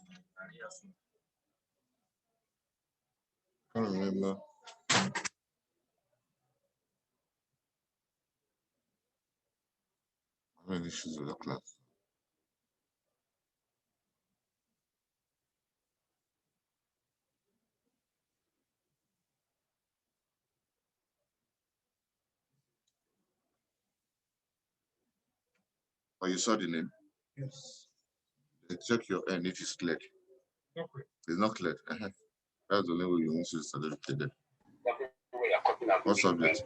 I can't remember. How many issues with the class? Oh, you saw the name? Yes. Check your end if it's cleared. It's not cleared. That's the only way you want to certificate it. What subject?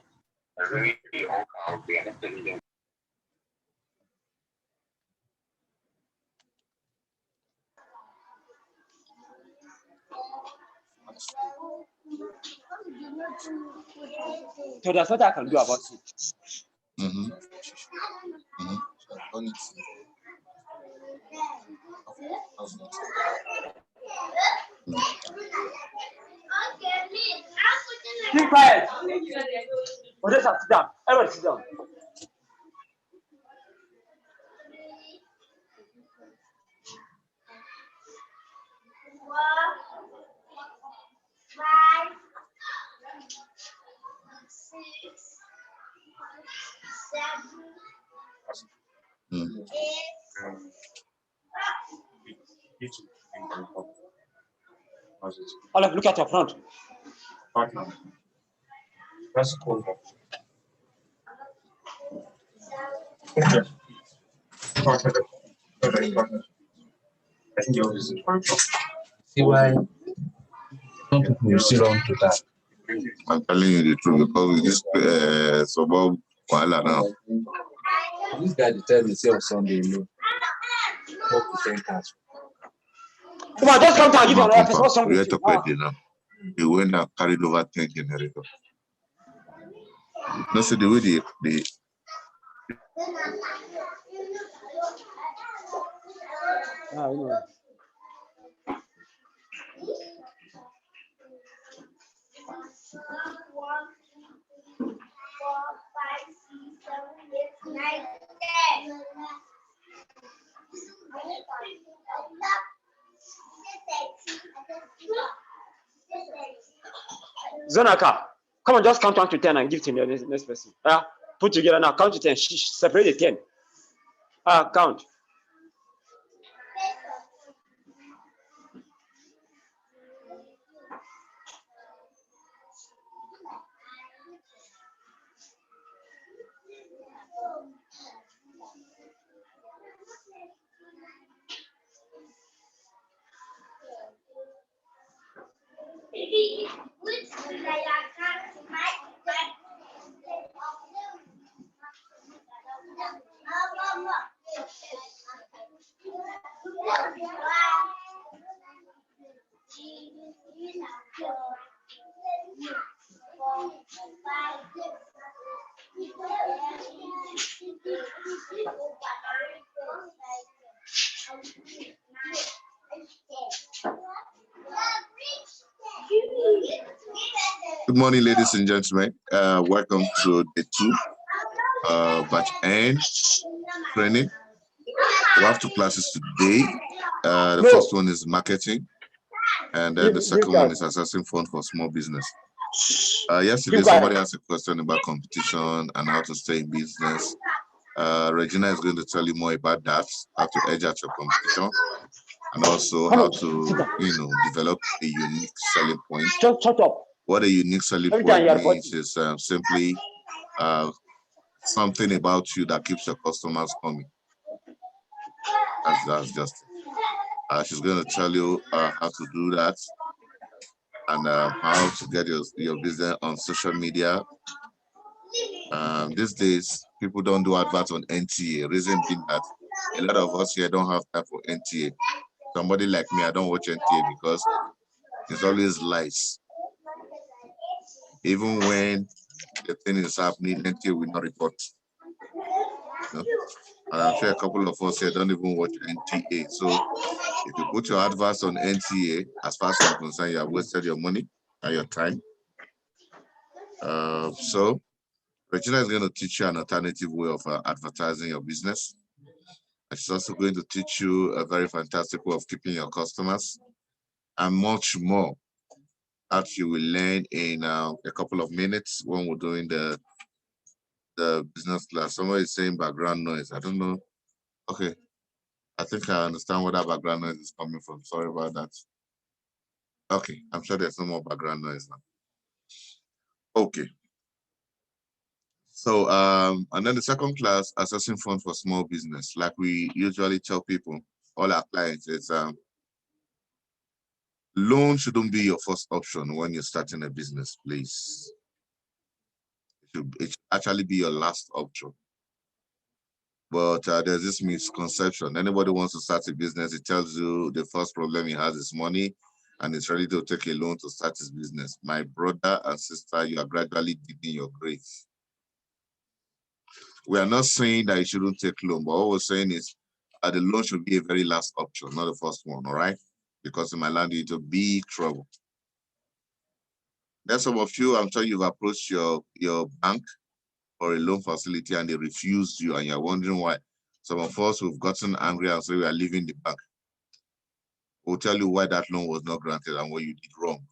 So that's what I can do about it. Keep quiet. What is that? Sit down. Everybody sit down. Olaf, look at your front. That's cool. I think yours is see why some people will still on to that. I'm telling you the truth because with this suburb wahala now. This guy they tell me say on Sunday you know 4% cash. Come on, just come down. Give your office. What's wrong with you? Now. He went and carried over 10 generators. No, see the way they Zonaka, come on, just count 1 to 10 and give it to the next person. Put together now. Count to 10. Separate the 10. Count. Good morning, ladies and gentlemen. Welcome to day 2, batch N training. We have 2 classes today. The first one is marketing, and then the second one is assessing fund for small business. Yesterday, somebody asked a question about competition and how to stay in business. Regina is going to tell you more about that, how to edge out your competition, and also how to, develop a unique selling point. Shut up. What a unique selling point means is simply something about you that keeps your customers coming. That's just it. She's going to tell you how to do that and how to get your business on social media. These days, people don't do adverts on NTA. Reason being that a lot of us here don't have time for NTA. Somebody like me, I don't watch NTA because it's always lies. Even when the thing is happening, NTA will not report. And I'm sure a couple of us here don't even watch NTA. So if you put your adverts on NTA, as far as I'm concerned, you have wasted your money and your time. So Regina is going to teach you an alternative way of advertising your business. It's also going to teach you a very fantastic way of keeping your customers and much more that you will learn in a couple of minutes when we're doing the business class. Somebody is saying background noise. I don't know. Okay. I think I understand where that background noise is coming from. Sorry about that. Okay. I'm sure there's no more background noise now. Okay. So, and then the second class, assessing funds for small business. Like we usually tell people, all our clients, is loan shouldn't be your first option when you're starting a business, please. It should actually be your last option. But there's this misconception. Anybody wants to start a business, it tells you the first problem he has is money and it's ready to take a loan to start his business. My brother and sister, you are gradually digging your grave. We are not saying that you shouldn't take loan, but what we're saying is the loan should be a very last option, not the first one, all right? Because it might land you into big trouble. Then some of you, I'm sure you've approached your bank for a loan facility and they refused you and you're wondering why. Some of us, we've gotten angry and say we are leaving the bank. We'll tell you why that loan was not granted and what you did wrong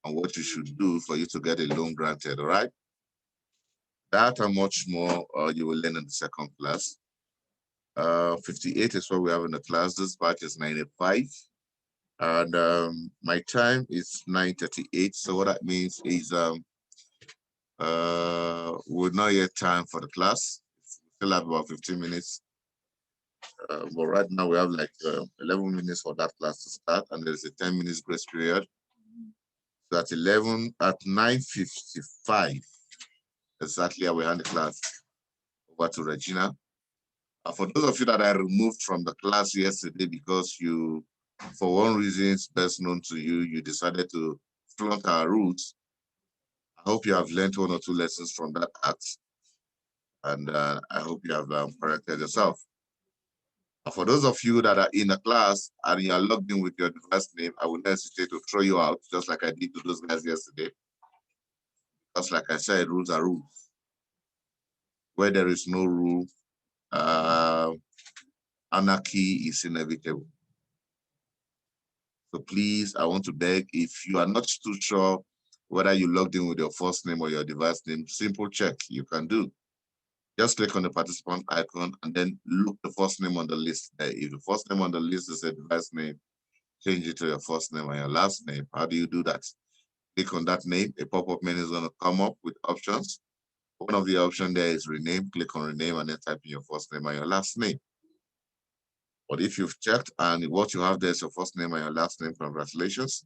and what you should do for you to get a loan granted, all right? That and much more you will learn in the second class. 58 is what we have in the class. This batch is 95. And my time is 9:38. So what that means is we're not yet time for the class. We still have about 15 minutes. But right now we have like 11 minutes for that class to start, and there's a 10 minutes grace period. So at 9:55, exactly, I will hand the class over to Regina. For those of you that I removed from the class yesterday because you, for one reason best known to you, you decided to flaunt our rules, I hope you have learned one or two lessons from that act. And I hope you have corrected yourself. For those of you that are in the class and you are logged in with your device name, I will not hesitate to throw you out, just like I did to those guys yesterday. Because like I said, rules are rules. Where there is no rule, anarchy is inevitable. So please, I want to beg, if you are not too sure whether you logged in with your first name or your device name, simple check you can do. Just click on the participant icon and then look the first name on the list there. If the first name on the list is a device name, change it to your first name and your last name. How do you do that? Click on that name. A pop-up menu is going to come up with options. One of the options there is rename. Click on rename and then type in your first name and your last name. But if you've checked and what you have there is your first name and your last name, congratulations.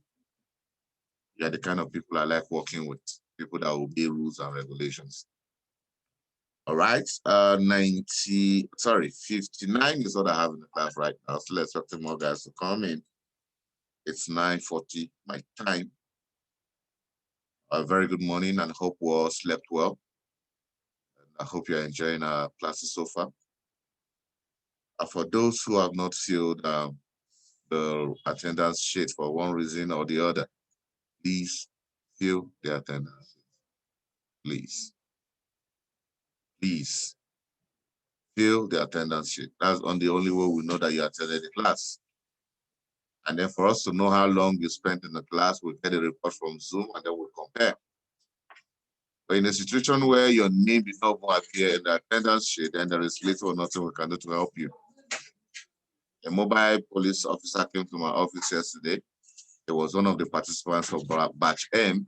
You're the kind of people I like working with, people that obey rules and regulations. All right, 59 is what I have in the class right now. So let's expect more guys to come in. It's 9:40 my time. A very good morning and hope we all slept well. And I hope you're enjoying our classes so far. For those who have not filled the attendance sheet for one reason or the other, please fill the attendance sheet. Please. Please fill the attendance sheet. That's on the only way we know that you attended the class. And then for us to know how long you spent in the class, we'll get a report from Zoom and then we'll compare. But in a situation where your name did not appear in the attendance sheet, then there is little or nothing we can do to help you. A mobile police officer came to my office yesterday. He was one of the participants of batch M.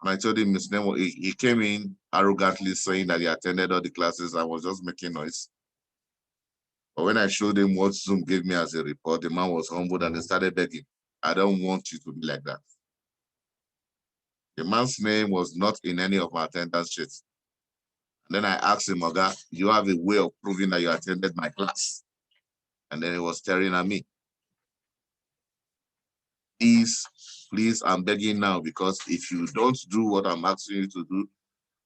And I told him his name, he came in arrogantly saying that he attended all the classes and was just making noise. But when I showed him what Zoom gave me as a report, the man was humbled and he started begging. I don't want you to be like that. The man's name was not in any of my attendance sheets. And then I asked him, Oga, you have a way of proving that you attended my class? And then he was staring at me. Please, I'm begging now, because if you don't do what I'm asking you to do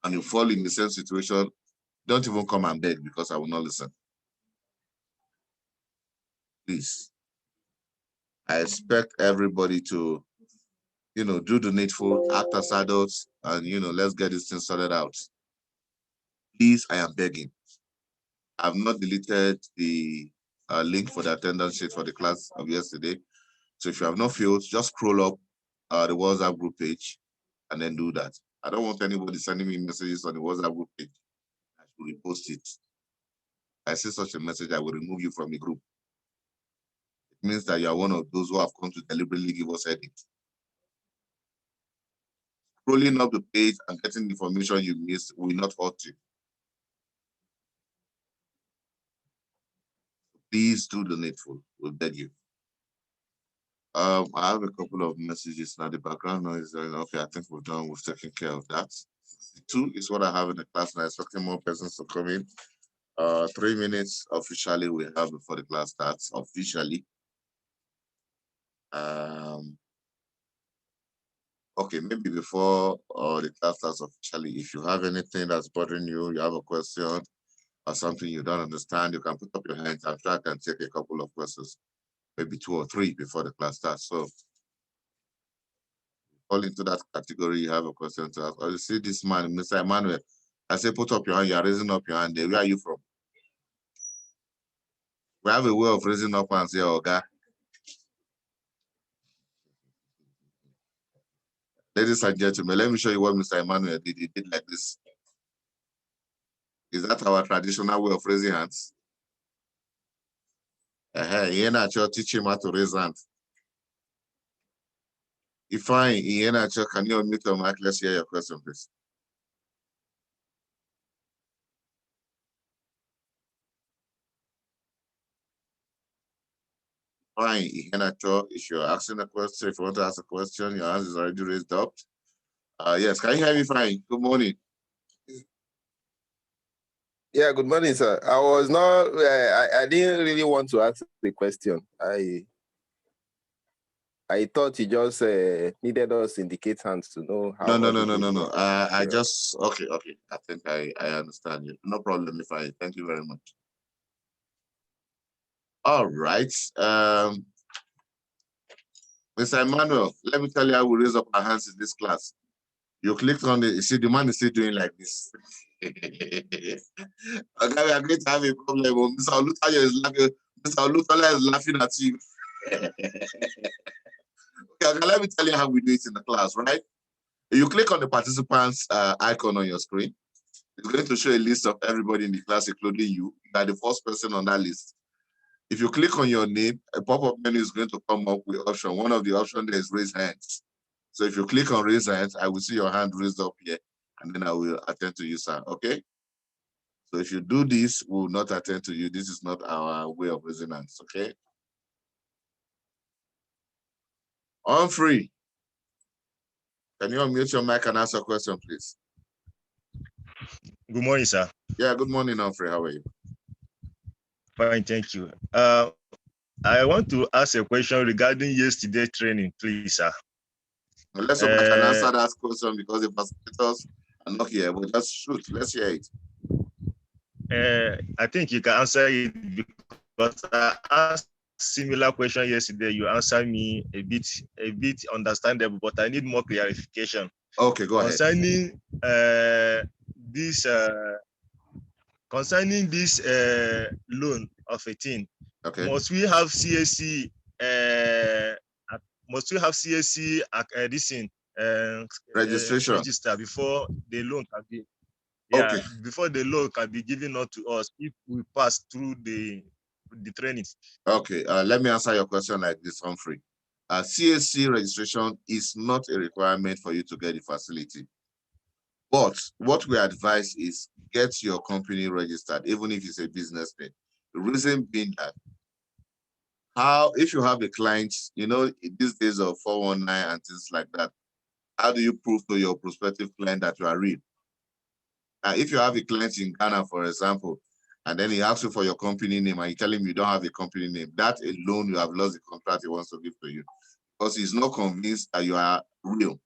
and you fall in the same situation, don't even come and beg, because I will not listen. Please. I expect everybody to, do the needful, act as adults, and, let's get this thing sorted out. Please, I am begging. I've not deleted the link for the attendance sheet for the class of yesterday. So if you have not filled, just scroll up the WhatsApp group page and then do that. I don't want anybody sending me messages on the WhatsApp group page. I should repost it. I see such a message, I will remove you from the group. It means that you are one of those who have come to deliberately give us edit. Scrolling up the page and getting the information you missed will not hurt you. Please do the needful. We'll beg you. I have a couple of messages now. The background noise. Okay, I think we've done. We've taken care of that. 2 is what I have in the class, and I'm expecting more persons to come in. 3 minutes officially we have before the class starts officially. Okay, maybe before the class starts officially, if you have anything that's bothering you, you have a question or something you don't understand, you can put up your hands. I'm sure I can take a couple of questions, maybe 2 or 3 before the class starts. So fall into that category, you have a question to ask. Or you see this man, Mr. Emmanuel, I say put up your hand, you're raising up your hand there. Where are you from? We have a way of raising up and say, oh, God. Ladies and gentlemen, let me show you what Mr. Emmanuel did. He did like this. Is that our traditional way of raising hands? You're not sure, teach him how to raise hands. If fine, you're not sure, can you unmute your mic? Let's hear your question, please. Fine, you're not sure. If you're asking a question, if you want to ask a question, your hand is already raised up. Yes, can you hear me fine? Good morning. Yeah, good morning, sir. I was not, I didn't really want to ask the question. I thought you just needed us indicate hands to know how. No. I just, okay. I think I understand you. No problem if I, thank you very much. All right. Mr. Emmanuel, let me tell you how we raise up our hands in this class. You clicked on the, you see, the man is still doing like this. Okay, we are going to have a problem. Mr. Olutayo is laughing. Mr. Olutayo is laughing at you. Okay, let me tell you how we do it in the class, right? You click on the participants icon on your screen. It's going to show a list of everybody in the class, including you. You are the first person on that list. If you click on your name, a pop-up menu is going to come up with option. One of the options there is raise hands. So if you click on raise hands, I will see your hand raised up here, and then I will attend to you, sir. Okay? So if you do this, we will not attend to you. This is not our way of raising hands. Okay? Humphrey, can you unmute your mic and ask a question, please? Good morning, sir. Yeah, good morning, Humphrey. How are you? Fine, thank you. I want to ask a question regarding yesterday's training, please, sir. Well, let's hope I can answer that question because the facilitators are not here, but just shoot. Let's hear it. I think you can answer it because I asked similar question yesterday. You answered me a bit understandable, but I need more clarification. Okay, go ahead. Concerning this loan of a thing, okay. Must we have CAC? Must we have CAC registration register before the loan can be? Okay. Before the loan can be given out to us if we pass through the training. Okay, let me answer your question like this, Humphrey. CAC registration is not a requirement for you to get the facility. But what we advise is get your company registered, even if it's a business name. The reason being that if you have a client, in these days of 419 and things like that, how do you prove to your prospective client that you are real? If you have a client in Ghana, for example, and then he asks you for your company name and you tell him you don't have a company name, that alone, you have lost the contract he wants to give to you because he's not convinced that you are real.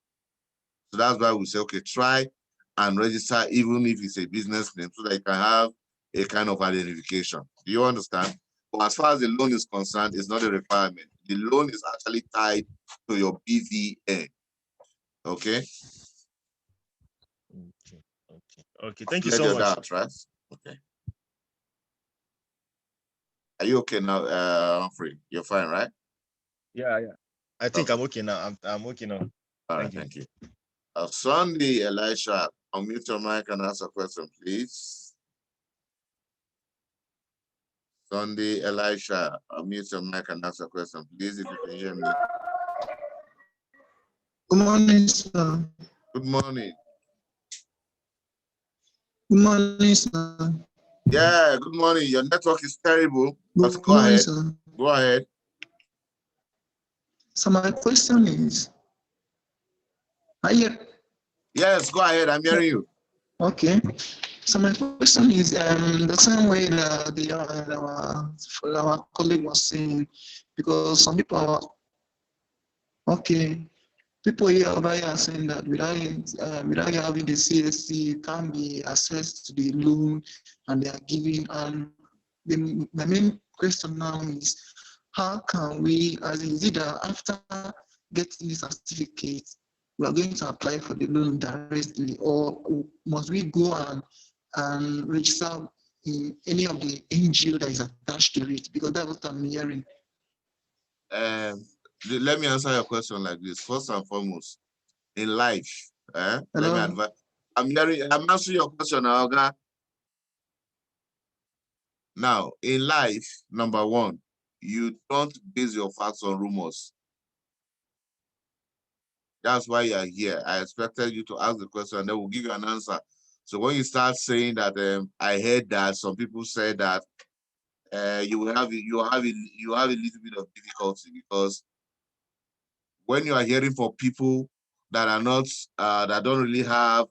So that's why we say, okay, try and register even if it's a business name so that you can have a kind of identification. Do you understand? But as far as the loan is concerned, it's not a requirement. The loan is actually tied to your BVN. Okay? Okay. Thank you so much. Right? Okay. Are you okay now, Humphrey? You're fine, right? Yeah, yeah. I think Okay. I'm okay now. I'm okay now. All right, Thank you. thank you. Sunday, Elisha, unmute your mic and ask a question, please. Sunday, Elisha, unmute your mic and ask a question, please, if you can hear me. Good morning, sir. Good morning. Good morning, sir. Yeah, good morning. Your network is terrible, but Good go morning, ahead. sir. Go ahead. So my question is, Yes, go ahead. I'm hearing you. okay. So my question is, the same way that our colleague was saying, because some people are, okay, people here are saying that without having the CSC, you can't be access to the loan, and they are giving. And the main question now is, how can we, as is it that after getting the certificate, we are going to apply for the loan directly, or must we go and register in any of the NGO that is attached to it? Because that's what I'm hearing. Let me answer your question like this. First and foremost, in life, let me advise. I'm answering your question now, okay? Now, in life, number one, you don't base your facts on rumors. That's why you are here. I expected you to ask the question and then we'll give you an answer. So when you start saying that I heard that some people say that you have a little bit of difficulty, because when you are hearing from people that are not that don't really have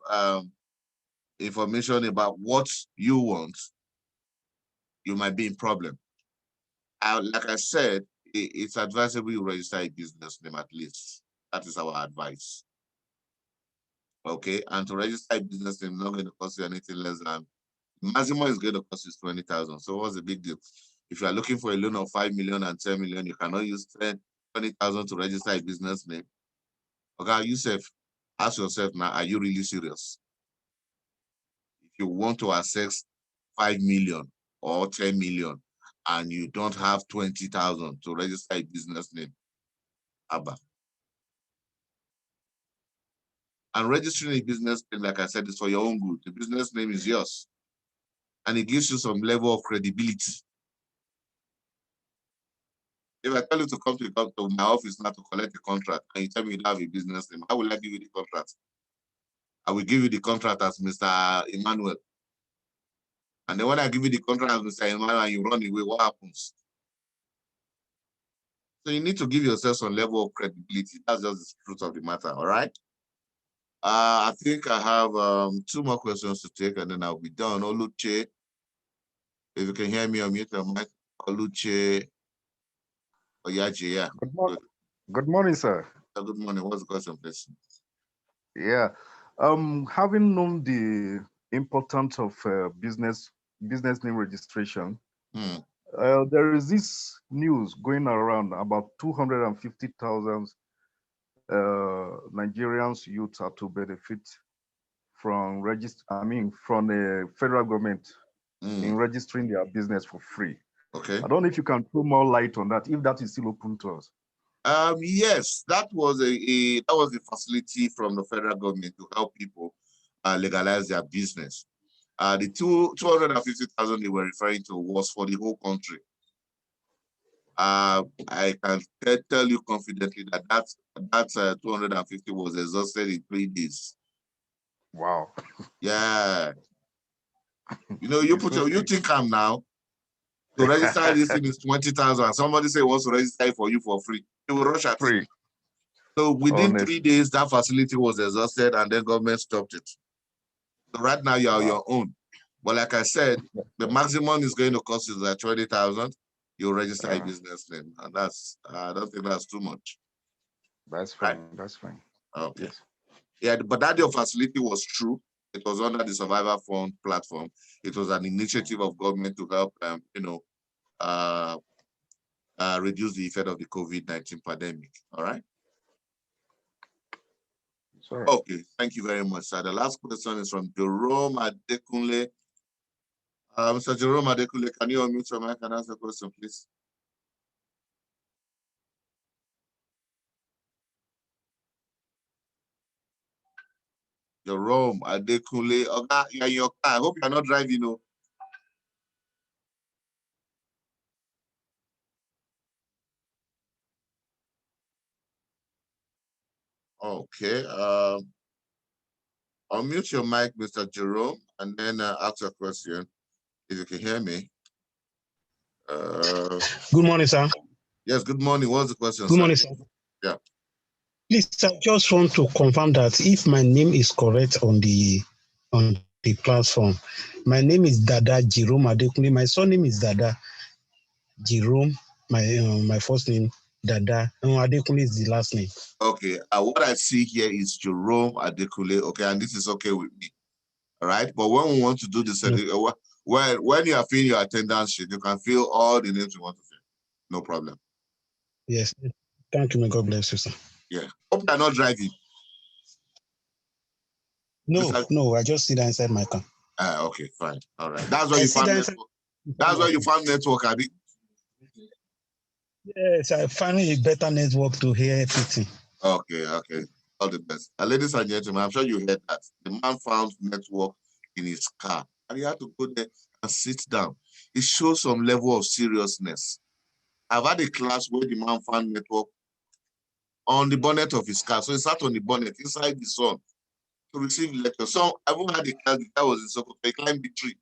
information about what you want, you might be in problem. Like I said, it's advisable you register a business name at least. That is our advice. Okay, and to register a business name is not going to cost you anything less than, maximum is going to cost you 20,000. So what's the big deal? If you are looking for a loan of 5 million and 10 million, you cannot use 20,000 to register a business name. Okay, ask yourself now, are you really serious? If you want to access 5 million or 10 million and you don't have 20,000 to register a business name, Abba. And registering a business name, like I said, is for your own good. The business name is yours. And it gives you some level of credibility. If I tell you to come to my office now to collect a contract and you tell me you don't have a business name, how will I give you the contract? I will give you the contract as Mr. Emmanuel. And then when I give you the contract as Mr. Emmanuel and you run away, what happens? So you need to give yourself some level of credibility. That's just the truth of the matter, all right? I think I have 2 more questions to take and then I'll be done. Oluche, if you can hear me, unmute your mic. Oluche Oyaji, yeah. Good morning, sir. Good morning. What's the question, please? Yeah. Having known the importance of business name registration, there is this news going around about 250,000 Nigerians youth are to benefit from from the federal government in registering their business for free. Okay. I don't know if you can throw more light on that, if that is still open to us. Yes, that was a facility from the federal government to help people legalize their business. The 250,000 they were referring to was for the whole country. I can tell you confidently that 250 was exhausted in 3 days. Wow. Yeah. You know, you think I'm now to register this thing is 20,000. Somebody say wants to register it for you for free. You will rush at it. So within 3 days, that facility was exhausted and then government stopped it. So right now you're on your own. But like I said, the maximum is going to cost you like 20,000. You register a business name. And that's, I don't think that's too much. That's fine. Right? That's fine. Okay. Yes. Yeah, but that your facility was true. It was under the Survivor Fund platform. It was an initiative of government to help, reduce the effect of the COVID-19 pandemic. All right. Sorry. Okay, thank you very much, sir. The last question is from Jerome Adekunle. Mr. Jerome Adekule, can you unmute your mic and ask the question, please? Jerome Adekule, okay, you're in your car. I hope you're not driving, no. Okay. Unmute your mic, Mr. Jerome, and then ask your question. If you can hear me. Good morning, sir. Yes, good morning. What's the question, Good sir? morning, sir. Yeah. Please, I just want to confirm that if my name is correct on the platform, my name is Dada Jerome Adekunle. My surname is Dada Jerome. My first name Dada. Adekunle is the last name. Okay. What I see here is Jerome Adekule. Okay, and this is okay with me. All right. But when we want to do this, when you are filling your attendance sheet, you can fill all the names you want to fill. No problem. Yes. Thank you. May God bless you, sir. Yeah. Hope you're not driving. No, I just sit inside my car. Okay, fine. All right. That's why you found network. That's why you found network, Abi. Yes, I find a better network to hear everything. Okay. All the best. Ladies and gentlemen, I'm sure you heard that. The man found network in his car and he had to go there and sit down. It shows some level of seriousness. I've had a class where the man found network on the bonnet of his car. So he sat on the bonnet inside the sun to receive lecture. So I even had a class that was in Sokoto. He climbed the tree.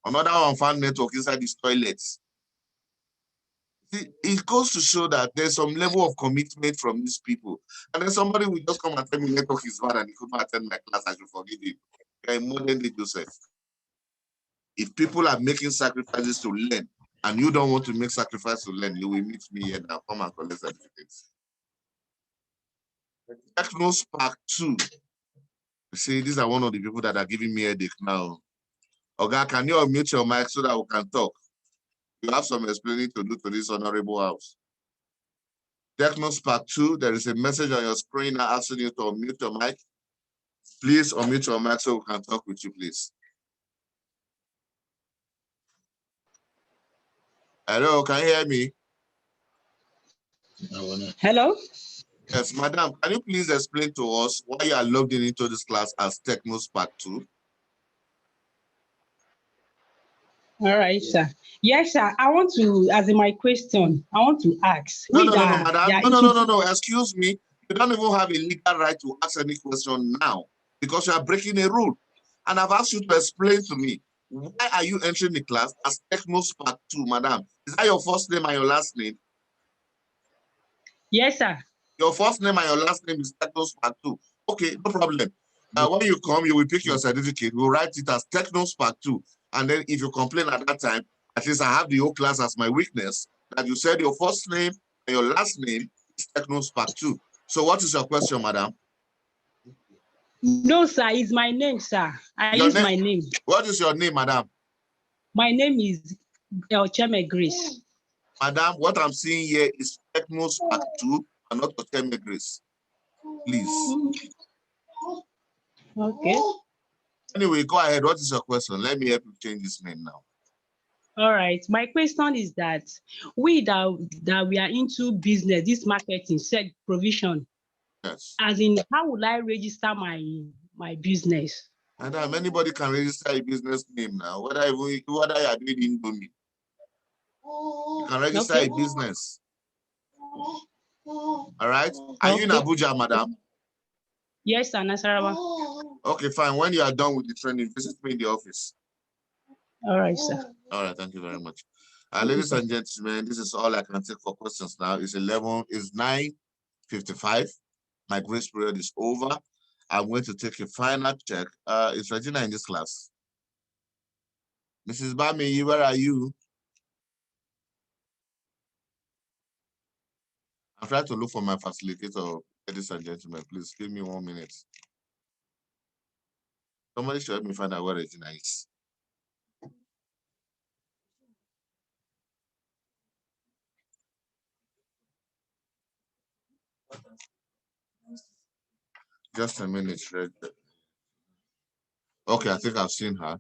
Another one found network inside his toilets. See, it goes to show that there's some level of commitment from these people. And then somebody will just come and tell me network is bad and he couldn't attend my class, I should forgive him. You're a modern day Joseph. If people are making sacrifices to learn and you don't want to make sacrifices to learn, you will meet me here now. Come and collect certificates. Technospark 2. See, these are one of the people that are giving me a headache now. Oga, can you unmute your mic so that we can talk? You have some explaining to do to this honorable house. Technospark 2, there is a message on your screen asking you to unmute your mic. Please unmute your mic so we can talk with you, please. Hello, can you hear me? Hello? Yes, madam, can you please explain to us why you are logged in into this class as Technospark 2? All right, sir. Yes, sir. I want to, as in my question, I want to ask. No, madam. No. Excuse me. You don't even have a legal right to ask any question now because you are breaking a rule. And I've asked you to explain to me, why are you entering the class as Technospark 2, madam? Is that your first name and your last name? Yes, sir. Your first name and your last name is Technospark 2. Okay, no problem. When you come, you will pick your certificate. We'll write it as Technospark 2. And then if you complain at that time, at least I have the whole class as my weakness, that you said your first name and your last name is Technospark 2. So what is your question, madam? No, sir. It's my name, sir. My name. What is your name, madam? My name is Ocheme Grace. Madam, what I'm seeing here is Technospark 2 and not Ocheme Grace. Please. Okay. Anyway, go ahead. What is your question? Let me help you change this name now. All right. My question is that we are into business, this marketing, said provision. Yes. As in, how will I register my business? Madam, anybody can register a business name now, whether you are doing Indomie. You can register a business. All right. Are you in Abuja, madam? Yes, sir, Nasarawa. Okay, fine. When you are done with the training, visit me in the office. All right, sir. All right, thank you very much. Ladies and gentlemen, this is all I can take for questions now. It's 9:55. My grace period is over. I'm going to take a final check. Is Regina in this class? Mrs. Bamaiyi, where are you? I'm trying to look for my facilitator, ladies and gentlemen. Please give me 1 minute. Somebody should help me find out where Regina is. Just a minute, Reg. Okay, I think I've seen her.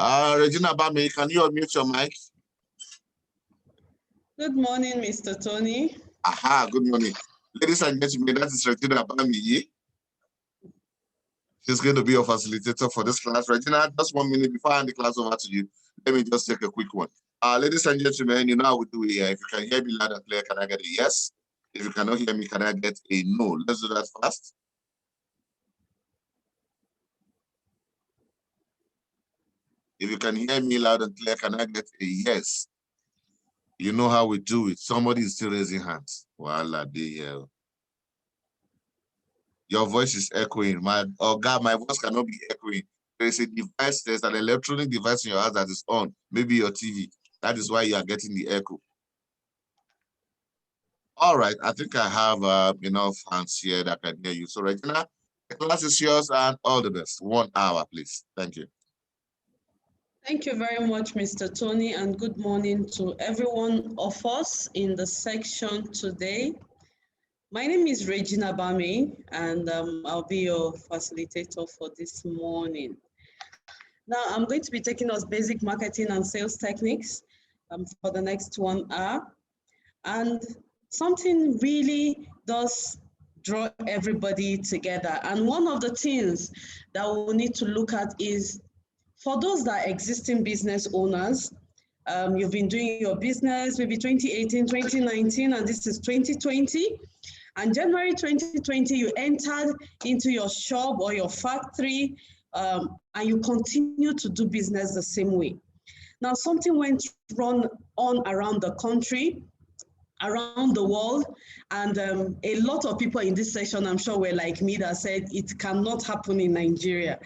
Regina Bamaiyi, can you unmute your mic? Good morning, Mr. Tony. Aha, good morning. Ladies and gentlemen, that is Regina Bamaiyi. She's going to be your facilitator for this class. Regina, just 1 minute before I hand the class over to you, let me just take a quick one. Ladies and gentlemen, you know how we do it here. If you can hear me loud and clear, can I get a yes? If you cannot hear me, can I get a no? Let's do that fast. If you can hear me loud and clear, can I get a yes? You know how we do it. Somebody is still raising hands. Voila, your voice is echoing. God, my voice cannot be echoing. There's a device, there's an electronic device in your house that is on, maybe your TV. That is why you are getting the echo. All right, I think I have enough hands here that can hear you. So Regina, the class is yours and all the best. 1 hour, please. Thank you. Thank you very much, Mr. Tony, and good morning to every one of us in the section today. My name is Regina Bamaiyi, and I'll be your facilitator for this morning. Now, I'm going to be taking us basic marketing and sales techniques for the next 1 hour. And something really does draw everybody together. And one of the things that we'll need to look at is, for those that are existing business owners, you've been doing your business maybe 2018, 2019, and this is 2020. And January 2020, you entered into your shop or your factory, and you continue to do business the same way. Now, something went on around the country, around the world, and a lot of people in this session, I'm sure, were like me that said it cannot happen in Nigeria.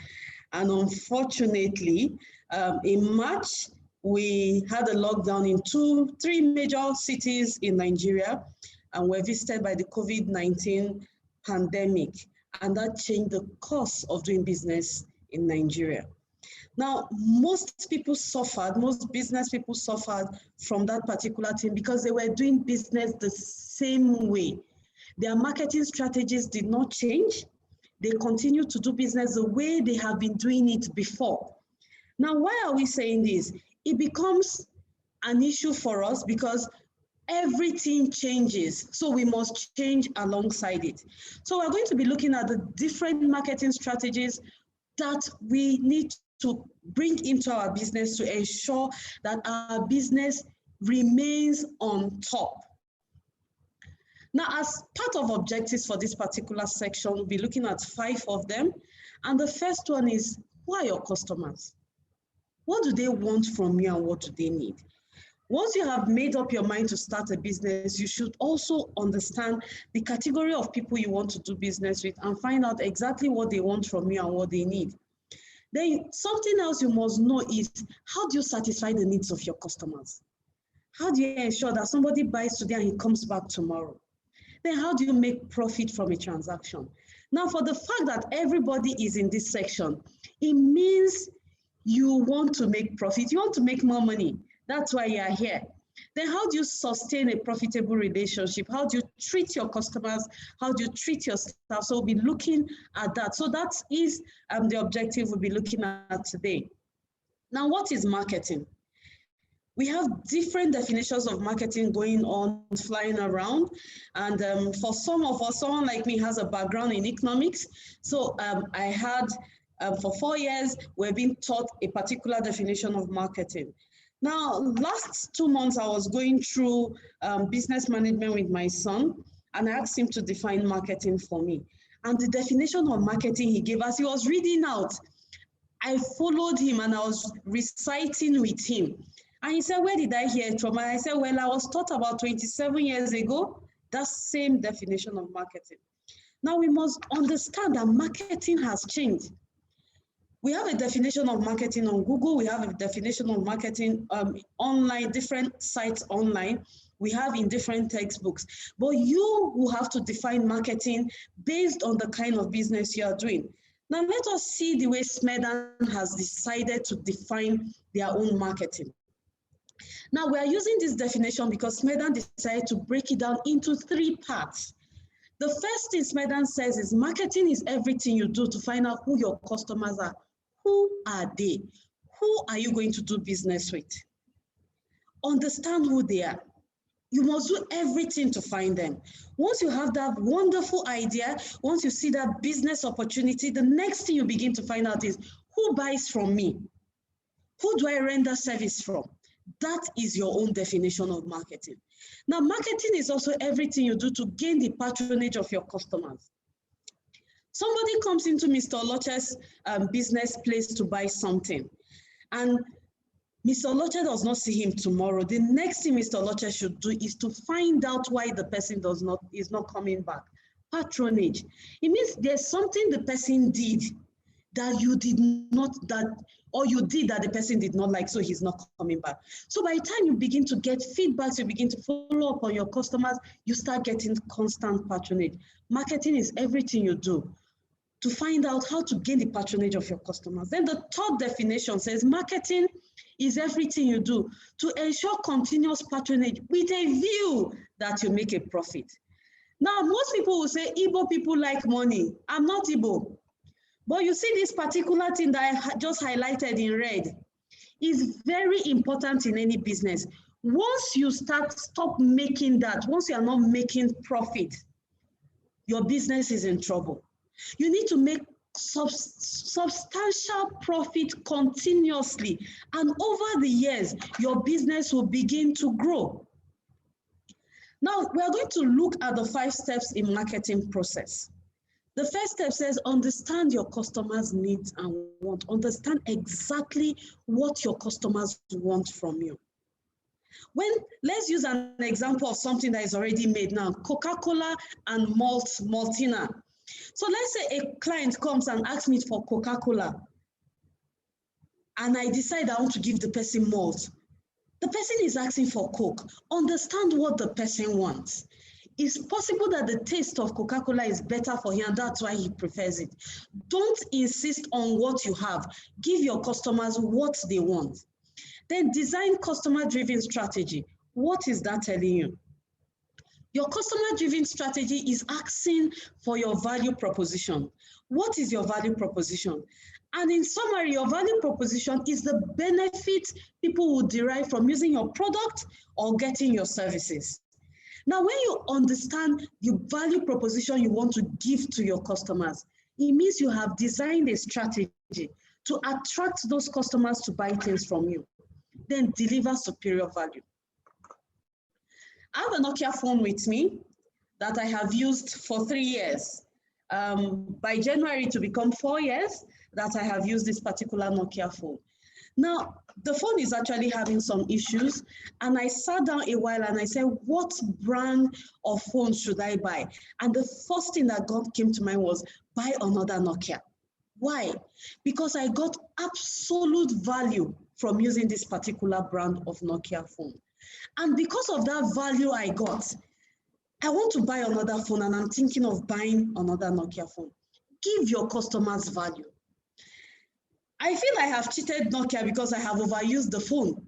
And unfortunately, in March, we had a lockdown in 3 major cities in Nigeria, and were visited by the COVID-19 pandemic, and that changed the course of doing business in Nigeria. Now, most people suffered, most business people suffered from that particular thing because they were doing business the same way. Their marketing strategies did not change. They continue to do business the way they have been doing it before. Now, why are we saying this? It becomes an issue for us because everything changes, so we must change alongside it. So we're going to be looking at the different marketing strategies that we need to bring into our business to ensure that our business remains on top. Now, as part of objectives for this particular section, we'll be looking at 5 of them. And the first one is, who are your customers? What do they want from you and what do they need? Once you have made up your mind to start a business, you should also understand the category of people you want to do business with and find out exactly what they want from you and what they need. Then something else you must know is, how do you satisfy the needs of your customers? How do you ensure that somebody buys today and he comes back tomorrow? Then how do you make profit from a transaction? Now, for the fact that everybody is in this section, it means you want to make profit, you want to make more money. That's why you are here. Then how do you sustain a profitable relationship? How do you treat your customers? How do you treat your staff? So we'll be looking at that. So that is the objective we'll be looking at today. Now, what is marketing? We have different definitions of marketing going on, flying around. And for some of us, someone like me has a background in economics. So I had, for 4 years, we've been taught a particular definition of marketing. Now, last 2 months, I was going through business management with my son, and I asked him to define marketing for me. And the definition of marketing he gave us, he was reading out. I followed him and I was reciting with him. And he said, where did I hear it from? And I said, well, I was taught about 27 years ago, that same definition of marketing. Now, we must understand that marketing has changed. We have a definition of marketing on Google. We have a definition of marketing online, different sites online. We have in different textbooks. But you will have to define marketing based on the kind of business you are doing. Now, let us see the way SMEDAN has decided to define their own marketing. Now, we are using this definition because SMEDAN decided to break it down into 3 parts. The first thing SMEDAN says is marketing is everything you do to find out who your customers are. Who are they? Who are you going to do business with? Understand who they are. You must do everything to find them. Once you have that wonderful idea, once you see that business opportunity, the next thing you begin to find out is who buys from me? Who do I render service from? That is your own definition of marketing. Now, marketing is also everything you do to gain the patronage of your customers. Somebody comes into Mr. Oloche's business place to buy something, and Mr. Oloche does not see him tomorrow. The next thing Mr. Oloche should do is to find out why the person is not coming back. Patronage. It means there's something the person did that you did not, or you did that the person did not like, so he's not coming back. So by the time you begin to get feedbacks, you begin to follow up on your customers, you start getting constant patronage. Marketing is everything you do to find out how to gain the patronage of your customers. Then the third definition says marketing is everything you do to ensure continuous patronage with a view that you make a profit. Now, most people will say Igbo people like money. I'm not Igbo. But you see this particular thing that I just highlighted in red is very important in any business. Once you stop making that, once you are not making profit, your business is in trouble. You need to make substantial profit continuously, and over the years, your business will begin to grow. Now, we are going to look at the 5 steps in marketing process. The first step says, understand your customers' needs and want. Understand exactly what your customers want from you. Let's use an example of something that is already made now, Coca-Cola and Maltina. So let's say a client comes and asks me for Coca-Cola, and I decide I want to give the person malt. The person is asking for Coke. Understand what the person wants. It's possible that the taste of Coca-Cola is better for him, and that's why he prefers it. Don't insist on what you have. Give your customers what they want. Then design customer-driven strategy. What is that telling you? Your customer-driven strategy is asking for your value proposition. What is your value proposition? And in summary, your value proposition is the benefit people will derive from using your product or getting your services. Now, when you understand the value proposition you want to give to your customers, it means you have designed a strategy to attract those customers to buy things from you, then deliver superior value. I have a Nokia phone with me that I have used for 3 years. By January to become 4 years that I have used this particular Nokia phone. Now, the phone is actually having some issues, and I sat down a while and I said, what brand of phone should I buy? And the first thing that came to mind was, buy another Nokia. Why? Because I got absolute value from using this particular brand of Nokia phone. And because of that value I got, I want to buy another phone, and I'm thinking of buying another Nokia phone. Give your customers value. I feel I have cheated Nokia because I have overused the phone.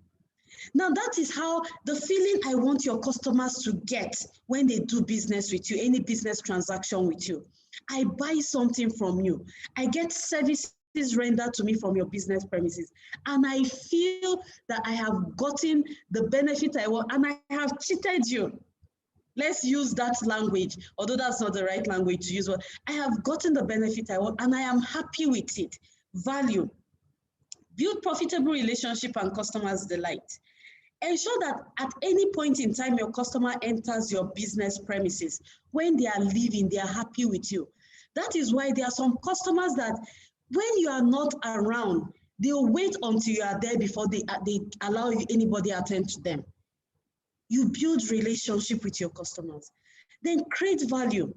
Now that is how the feeling I want your customers to get when they do business with you, any business transaction with you. I buy something from you. I get services rendered to me from your business premises, and I feel that I have gotten the benefit I want, and I have cheated you. Let's use that language, although that's not the right language to use. But I have gotten the benefit I want, and I am happy with it. Value. Build profitable relationship and customers' delight. Ensure that at any point in time your customer enters your business premises, when they are leaving, they are happy with you. That is why there are some customers that when you are not around, they'll wait until you are there before they allow anybody attend to them. You build relationship with your customers. Then create value.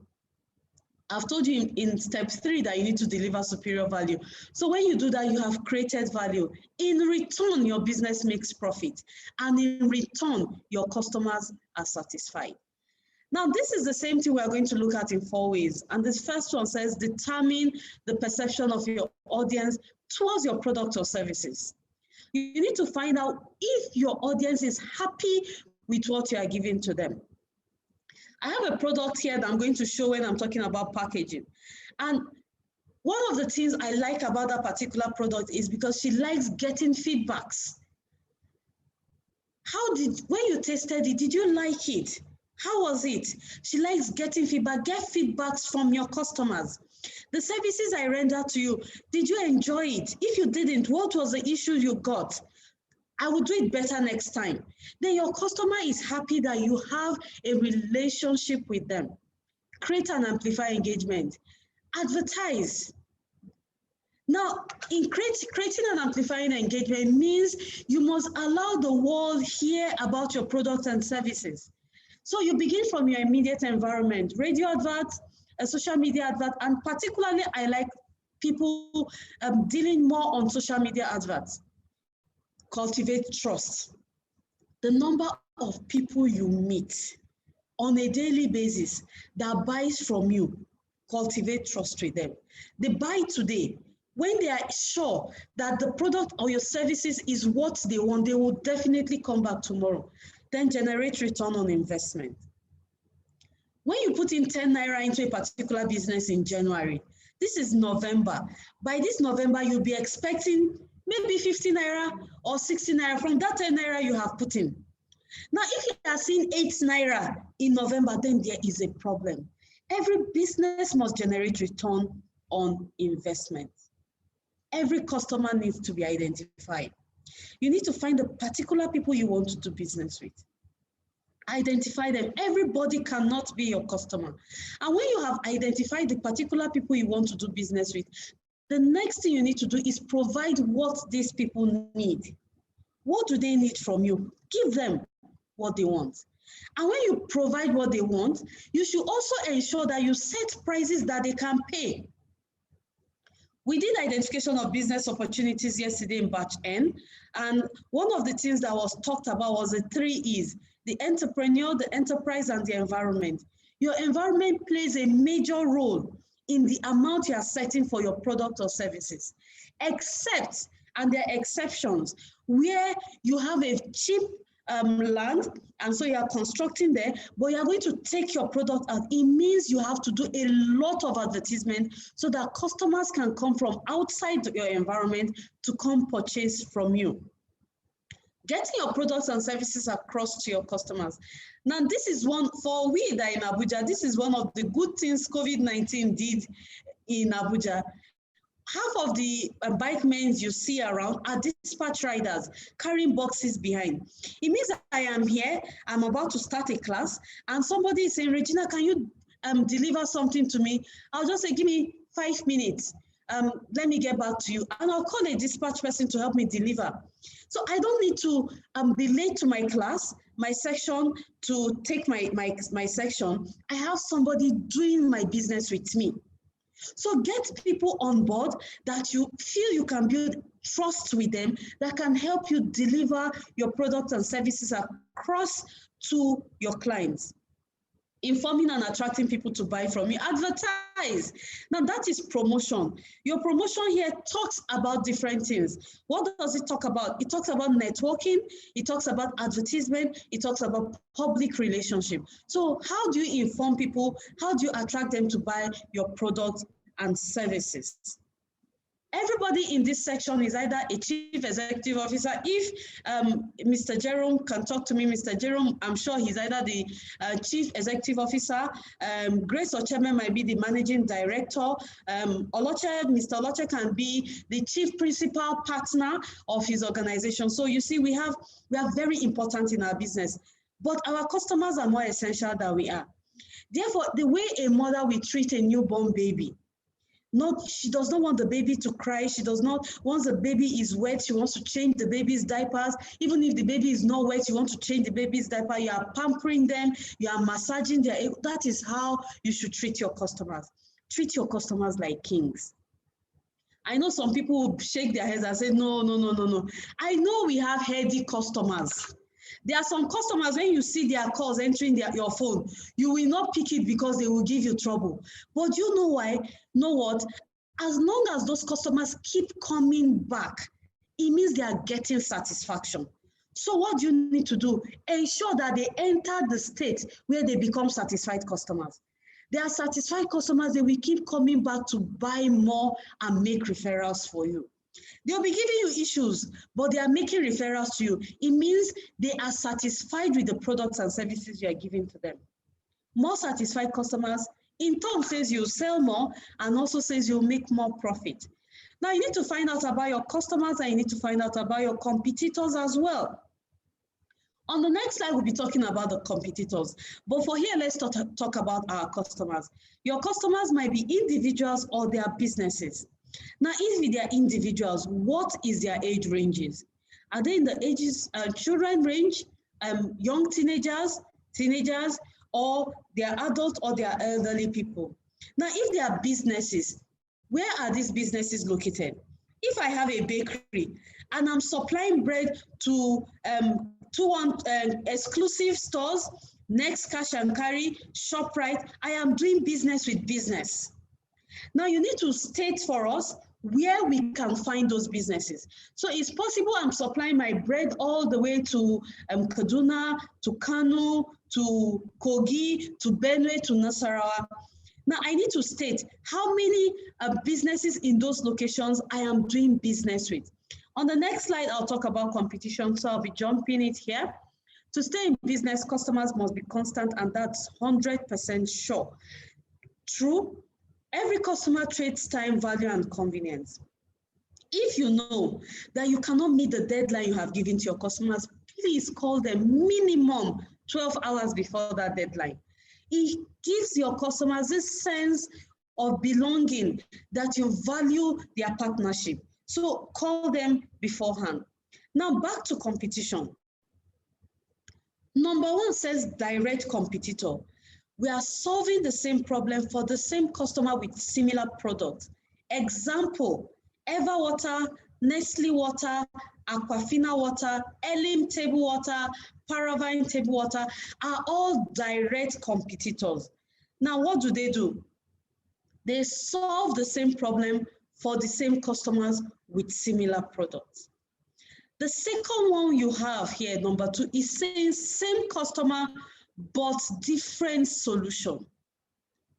I've told you in step 3 that you need to deliver superior value. So when you do that, you have created value. In return, your business makes profit. And in return, your customers are satisfied. Now, this is the same thing we're going to look at in 4 ways. And this first one says, determine the perception of your audience towards your product or services. You need to find out if your audience is happy with what you are giving to them. I have a product here that I'm going to show when I'm talking about packaging. And One of the things I like about that particular product is because she likes getting feedbacks. When you tasted it, did you like it? How was it? She likes getting feedback. Get feedbacks from your customers. The services I render to you, did you enjoy it? If you didn't, what was the issue you got? I will do it better next time. Then your customer is happy that you have a relationship with them. Create and amplify engagement. Advertise. Now, in creating and amplifying engagement means you must allow the world hear about your products and services. So you begin from your immediate environment, radio adverts, a social media advert, and particularly I like people dealing more on social media adverts. Cultivate trust. The number of people you meet on a daily basis that buys from you, cultivate trust with them. They buy today. When they are sure that the product or your services is what they want, they will definitely come back tomorrow. Then generate return on investment. When you put in 10 Naira into a particular business in January, this is November. By this November, you'll be expecting maybe 50 Naira or 60 Naira from that 10 Naira you have put in. Now, if you are seeing 8 Naira in November, then there is a problem. Every business must generate return on investment. Every customer needs to be identified. You need to find the particular people you want to do business with. Identify them. Everybody cannot be your customer. And when you have identified the particular people you want to do business with, the next thing you need to do is provide what these people need. What do they need from you? Give them what they want. And when you provide what they want, you should also ensure that you set prices that they can pay. We did identification of business opportunities yesterday in batch N, and one of the things that was talked about was the 3 E's: the entrepreneur, the enterprise, and the environment. Your environment plays a major role in the amount you are setting for your product or services, except, and there are exceptions, where you have a cheap land, and so you are constructing there, but you are going to take your product out. It means you have to do a lot of advertisement so that customers can come from outside your environment to come purchase from you. Getting your products and services across to your customers. Now, this is one, for we that are in Abuja, this is one of the good things COVID-19 did in Abuja. Half of the bike men you see around are dispatch riders carrying boxes behind. It means that I am here, I'm about to start a class, and somebody is saying, Regina, can you deliver something to me? I'll just say, give me 5 minutes. Let me get back to you. And I'll call a dispatch person to help me deliver. So I don't need to be late to my class, my section, to take my section. I have somebody doing my business with me. So get people on board that you feel you can build trust with them, that can help you deliver your products and services across to your clients. Informing and attracting people to buy from you. Advertise. Now that is promotion. Your promotion here talks about different things. What does it talk about? It talks about networking. It talks about advertisement. It talks about public relationship. So how do you inform people? How do you attract them to buy your products and services? Everybody in this section is either a chief executive officer. If Mr. Jerome can talk to me, Mr. Jerome, I'm sure he's either the chief executive officer. Grace Ocheme might be the managing director. Mr. Oloche can be the chief principal partner of his organization. So you see, we are very important in our business, but our customers are more essential than we are. Therefore, the way a mother will treat a newborn baby, she does not want the baby to cry. She does not, once the baby is wet, she wants to change the baby's diapers. Even if the baby is not wet, you want to change the baby's diaper. You are pampering them. You are massaging their, that is how you should treat your customers. Treat your customers like kings. I know some people will shake their heads and say, no. I know we have heady customers. There are some customers, when you see their calls entering your phone, you will not pick it because they will give you trouble. But you know why? Know what? As long as those customers keep coming back, it means they are getting satisfaction. So what do you need to do? Ensure that they enter the state where they become satisfied customers. They are satisfied customers. They will keep coming back to buy more and make referrals for you. They'll be giving you issues, but they are making referrals to you. It means they are satisfied with the products and services you are giving to them. More satisfied customers in turn says you sell more and also says you'll make more profit. Now you need to find out about your customers and you need to find out about your competitors as well. On the next slide, we'll be talking about the competitors. But for here, let's talk about our customers. Your customers might be individuals or their businesses. Now, if they are individuals, what is their age ranges? Are they in the ages, children range, young teenagers, or they are adults or they are elderly people? Now, if they are businesses, where are these businesses located? If I have a bakery and I'm supplying bread to exclusive stores, Next Cash and Carry, ShopRite, I am doing business with business. Now you need to state for us where we can find those businesses. So it's possible I'm supplying my bread all the way to Kaduna, to Kano, to Kogi, to Benue, to Nasarawa. Now I need to state how many businesses in those locations I am doing business with. On the next slide, I'll talk about competition, so I'll be jumping it here. To stay in business, customers must be constant, and that's 100% sure. True, every customer trades time, value, and convenience. If you know that you cannot meet the deadline you have given to your customers, please call them minimum 12 hours before that deadline. It gives your customers this sense of belonging, that you value their partnership. So call them beforehand. Now back to competition. Number one says direct competitor. We are solving the same problem for the same customer with similar products. Example, Eva Water, Nestle Water, Aquafina Water, Elim Table Water, Paravine Table Water are all direct competitors. Now what do? They solve the same problem for the same customers with similar products. The second one you have here, number two, is saying same customer, but different solution.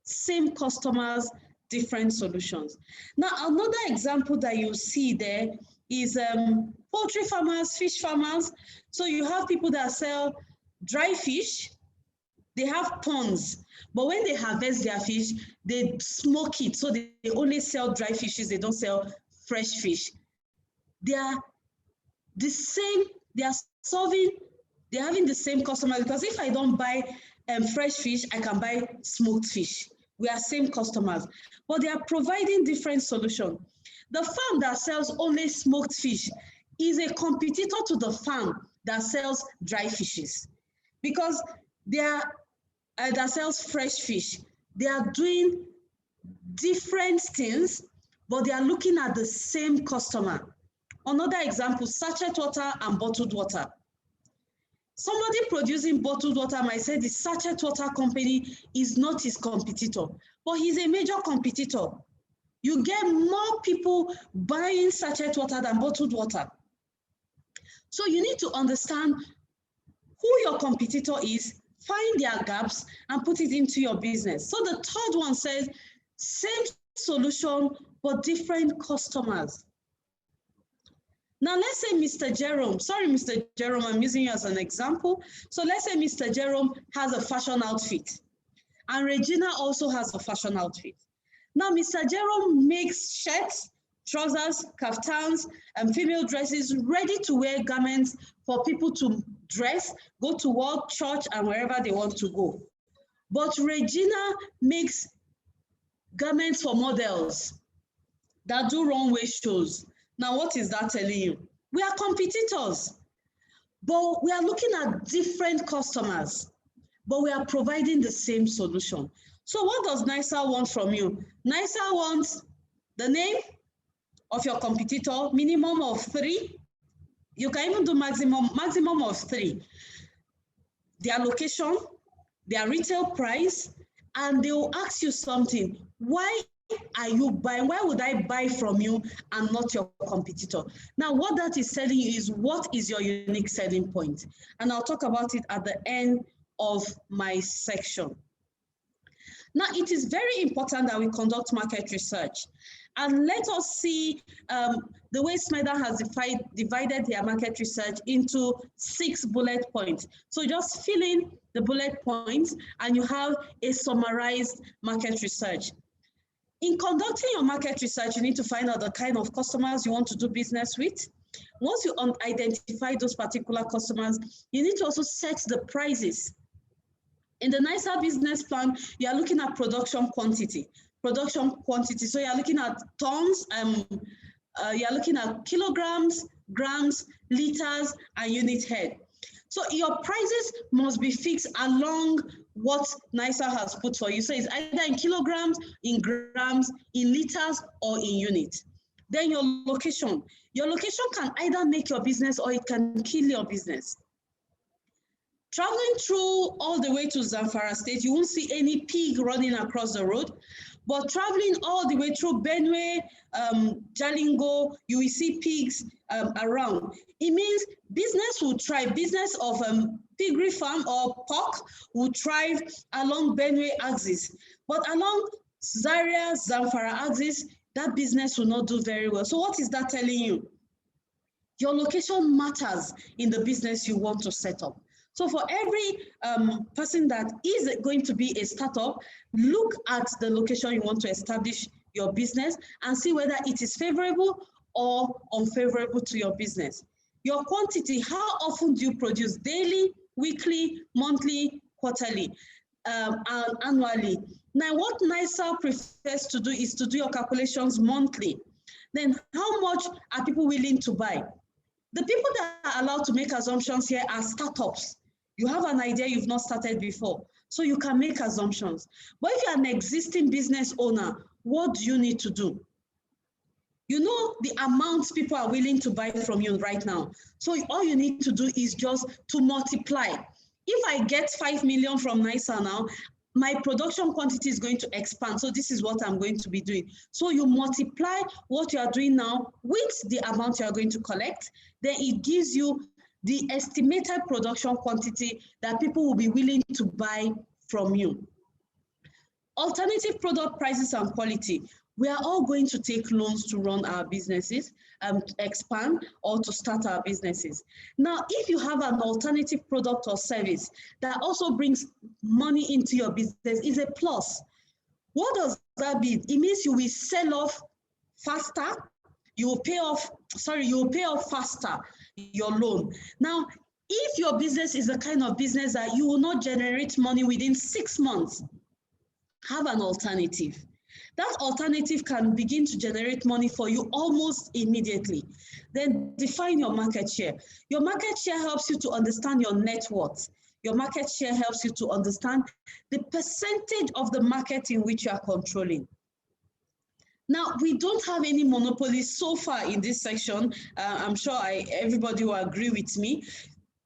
Same customers, different solutions. Now, another example that you see there is poultry farmers, fish farmers. So you have people that sell dry fish, they have ponds, but when they harvest their fish, they smoke it. So they only sell dry fishes, they don't sell fresh fish. They are the same, they're having the same customer, because if I don't buy fresh fish, I can buy smoked fish. We are same customers, but they are providing different solutions. The farm that sells only smoked fish is a competitor to the farm that sells dry fishes, because they are that sells fresh fish. They are doing different things, but they are looking at the same customer. Another example, sachet water and bottled water. Somebody producing bottled water might say the sachet water company is not his competitor, but he's a major competitor. You get more people buying sachet water than bottled water. So you need to understand who your competitor is, find their gaps, and put it into your business. So the third one says, same solution, but different customers. Now, let's say Mr. Jerome, sorry, Mr. Jerome, I'm using you as an example. So let's say Mr. Jerome has a fashion outfit, and Regina also has a fashion outfit. Now, Mr. Jerome makes shirts, trousers, kaftans, and female dresses, ready to wear garments for people to dress, go to work, church, and wherever they want to go. But Regina makes garments for models that do runway shows. Now, what is that telling you? We are competitors, but we are looking at different customers, but we are providing the same solution. So what does NISA want from you? NISA wants the name of your competitor, minimum of 3. You can even do maximum of 3. Their location, their retail price, and they will ask you something. Why are you buying? Why would I buy from you and not your competitor? Now, what that is telling you is what is your unique selling point? And I'll talk about it at the end of my section. Now, it is very important that we conduct market research. And let us see the way SMEDAN has divided their market research into 6 bullet points. So just fill in the bullet points and you have a summarized market research. In conducting your market research, you need to find out the kind of customers you want to do business with. Once you identify those particular customers, you need to also set the prices. In the NISA business plan, you are looking at production quantity. So you are looking at tons, you are looking at kilograms, grams, liters, and unit head. So your prices must be fixed along what NISA has put for you. So it's either in kilograms, in grams, in liters, or in units. Then your location. Your location can either make your business or it can kill your business. Traveling through all the way to Zamfara State, you won't see any pig running across the road. But traveling all the way through Benue, Jalingo, you will see pigs around. It means business will thrive. Business of piggery farm or pork will thrive along Benue axis. But along Zaria, Zamfara axis, that business will not do very well. So what is that telling you? Your location matters in the business you want to set up. So for every person that is going to be a startup, look at the location you want to establish your business and see whether it is favorable or unfavorable to your business. Your quantity, how often do you produce? Daily, weekly, monthly, quarterly, and annually. Now, what NISA prefers to do is to do your calculations monthly. Then how much are people willing to buy? The people that are allowed to make assumptions here are startups. You have an idea you've not started before, so you can make assumptions. But if you're an existing business owner, what do you need to do? You know the amounts people are willing to buy from you right now. So all you need to do is just to multiply. If I get 5 million from NISA now, my production quantity is going to expand. So this is what I'm going to be doing. So you multiply what you are doing now with the amount you are going to collect, then it gives you the estimated production quantity that people will be willing to buy from you. Alternative product prices and quality. We are all going to take loans to run our businesses, to expand, or to start our businesses. Now, if you have an alternative product or service that also brings money into your business, is a plus. What does that mean? It means you will sell off faster, you will pay off faster your loan. Now, if your business is the kind of business that you will not generate money within 6 months, have an alternative. That alternative can begin to generate money for you almost immediately. Then define your market share. Your market share helps you to understand your net worth. Your market share helps you to understand the percentage of the market in which you are controlling. Now, we don't have any monopolies so far in this section. I'm sure everybody will agree with me.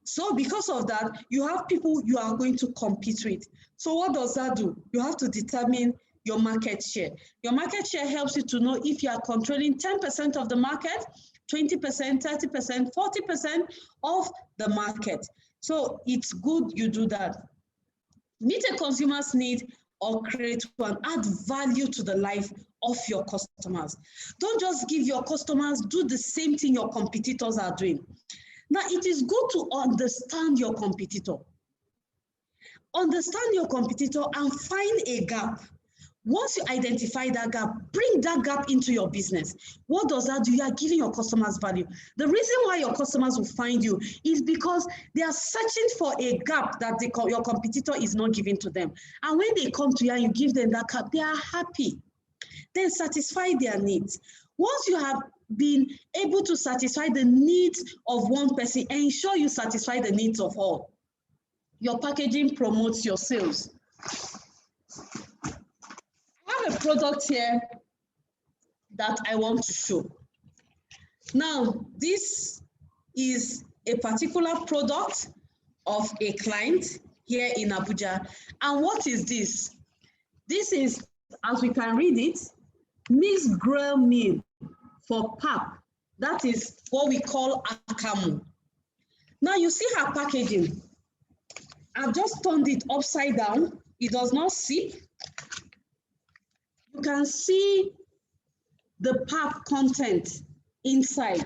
So because of that, you have people you are going to compete with. So what does that do? You have to determine your market share. Your market share helps you to know if you are controlling 10% of the market, 20%, 30%, 40% of the market. So it's good you do that. Meet a consumer's need or create one. Add value to the life of your customers. Don't just give your customers, do the same thing your competitors are doing. Now, it is good to understand your competitor. Understand your competitor and find a gap. Once you identify that gap, bring that gap into your business. What does that do? You are giving your customers value. The reason why your customers will find you is because they are searching for a gap that your competitor is not giving to them. And when they come to you and you give them that gap, they are happy. Then satisfy their needs. Once you have been able to satisfy the needs of one person, ensure you satisfy the needs of all. Your packaging promotes your sales. I have a product here that I want to show. Now, this is a particular product of a client here in Abuja. And what is this? This is, as we can read it, mixed grain meal for pap. That is what we call akamu. Now you see her packaging. I've just turned it upside down. It does not sip. can see the pap content inside.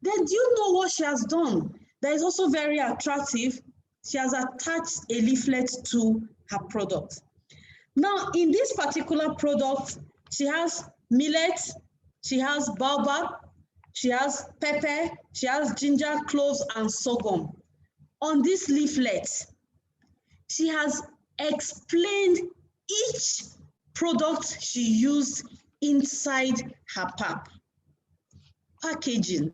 Then do you know what she has done? That is also very attractive. She has attached a leaflet to her product. Now, in this particular product, she has millet, she has baobab, she has pepper, she has ginger, cloves, and sorghum. On this leaflet, she has explained each product she used inside her pap. Packaging.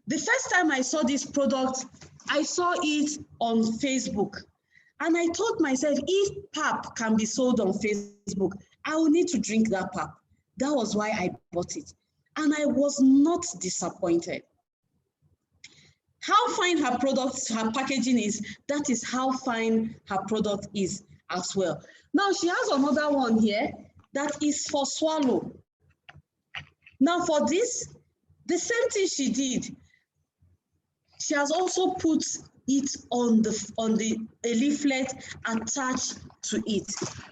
The first time I saw this product, I saw it on Facebook. And I told myself, if pap can be sold on Facebook, I will need to drink that pap. That was why I bought it. And I was not disappointed. How fine her product, her packaging is, that is how fine her product is as well. Now she has another one here that is for swallow. Now for this, the same thing she did. She has also put it on the leaflet attached to it.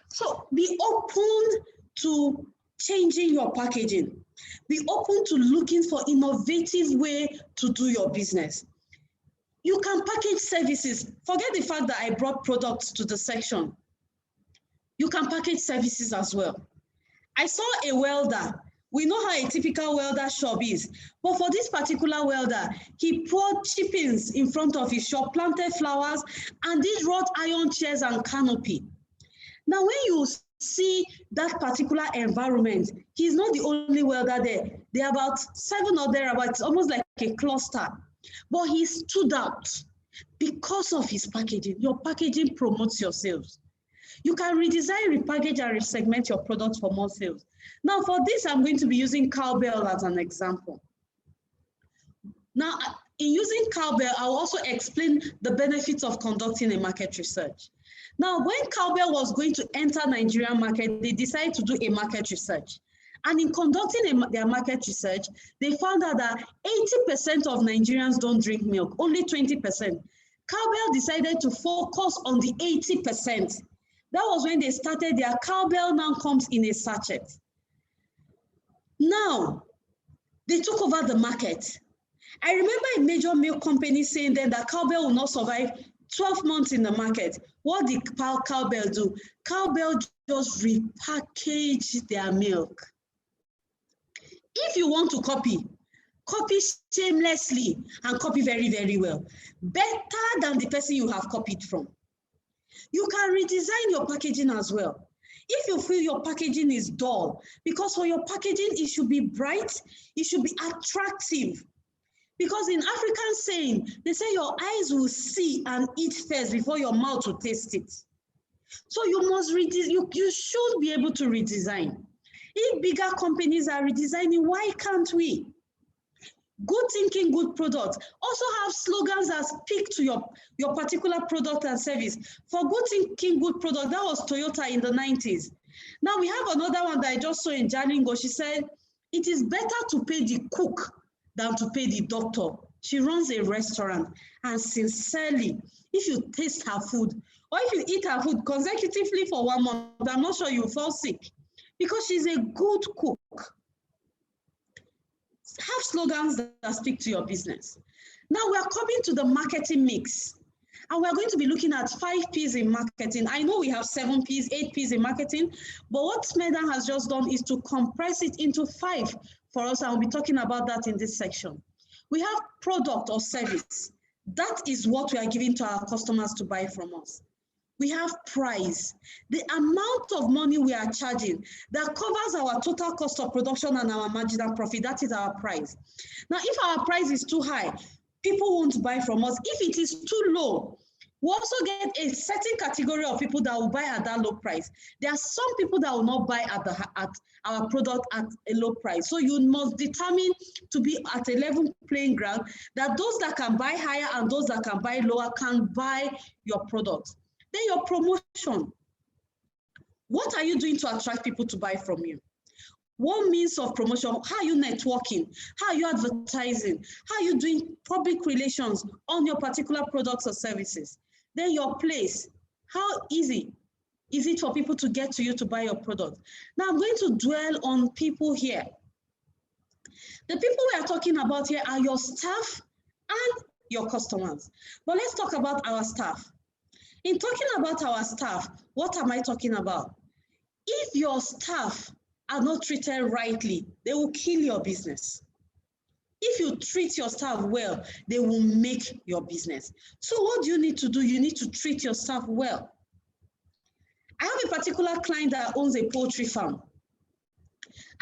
So be open to changing your packaging. Be open to looking for innovative way to do your business. You can package services. Forget the fact that I brought products to the section. You can package services as well. I saw a welder. We know how a typical welder shop is. But for this particular welder, he poured chippings in front of his shop, planted flowers, and did wrought iron chairs and canopy. Now, when you see that particular environment, he's not the only welder there. There are about 7 or thereabouts, almost like a cluster. But he stood out because of his packaging. Your packaging promotes your sales. You can redesign, repackage, and resegment your product for more sales. Now, for this, I'm going to be using cowbell as an example. Now, in using cowbell, I'll also explain the benefits of conducting a market research. Now, when cowbell was going to enter Nigerian market, they decided to do a market research. And in conducting their market research, they found out that 80% of Nigerians don't drink milk, only 20%. Cowbell decided to focus on the 80%. That was when they started their cowbell now comes in a sachet. Now, they took over the market. I remember a major milk company saying then that cowbell will not survive 12 months in the market. What did cowbell do? Cowbell just repackaged their milk. If you want to copy shamelessly and copy very, very well, better than the person you have copied from. You can redesign your packaging as well. If you feel your packaging is dull, because for your packaging, it should be bright, it should be attractive. Because in African saying, they say your eyes will see and eat first before your mouth will taste it. So you must you should be able to redesign. If bigger companies are redesigning, why can't we? Good thinking, good products. Also have slogans that speak to your particular product and service. For good thinking, good product, that was Toyota in the 90s. Now we have another one that I just saw in Jalingo. She said, it is better to pay the cook than to pay the doctor. She runs a restaurant, and sincerely, if you taste her food, or if you eat her food consecutively for 1 month, I'm not sure you'll fall sick, because she's a good cook. Have slogans that speak to your business. Now we are coming to the marketing mix, and we're going to be looking at 5 P's in marketing. I know we have 7 P's, 8 P's in marketing, but what SMEDAN has just done is to compress it into 5 for us, and we'll be talking about that in this section. We have product or service. That is what we are giving to our customers to buy from us. We have price, the amount of money we are charging that covers our total cost of production and our marginal profit. That is our price. Now, if our price is too high, people won't buy from us. If it is too low, we also get a certain category of people that will buy at that low price. There are some people that will not buy at our product at a low price. So you must determine to be at a level playing ground that those that can buy higher and those that can buy lower can buy your product. Then your promotion. What are you doing to attract people to buy from you? What means of promotion? How are you networking? How are you advertising? How are you doing public relations on your particular products or services? Then your place. How easy easy for people to get to you to buy your product. Now I'm going to dwell on people here. The people we are talking about here are your staff and your customers. But let's talk about our staff. In talking about our staff, what am I talking about? If your staff are not treated rightly, they will kill your business. If you treat your staff well, they will make your business. So what do you need to do? You need to treat your staff well. I have a particular client that owns a poultry farm.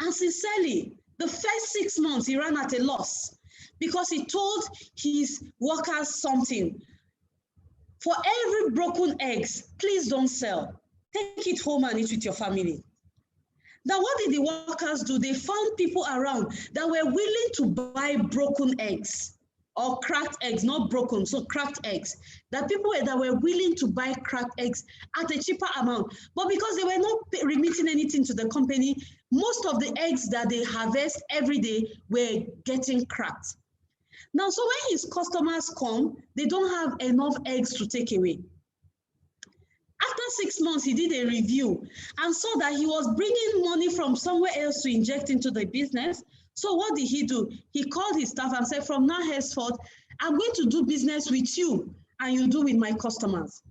And sincerely, the first 6 months, he ran at a loss because he told his workers something. For every broken eggs, please don't sell. Take it home and eat with your family. Now, what did the workers do? They found people around that were willing to buy broken eggs or cracked eggs, not broken, so cracked eggs. That people that were willing to buy cracked eggs at a cheaper amount. But because they were not remitting anything to the company, most of the eggs that they harvest every day were getting cracked. Now, so when his customers come, they don't have enough eggs to take away. After 6 months, he did a review and saw that he was bringing money from somewhere else to inject into the business. So what did he do? He called his staff and said, from now henceforth, I'm going to do business with you and you do with my customers.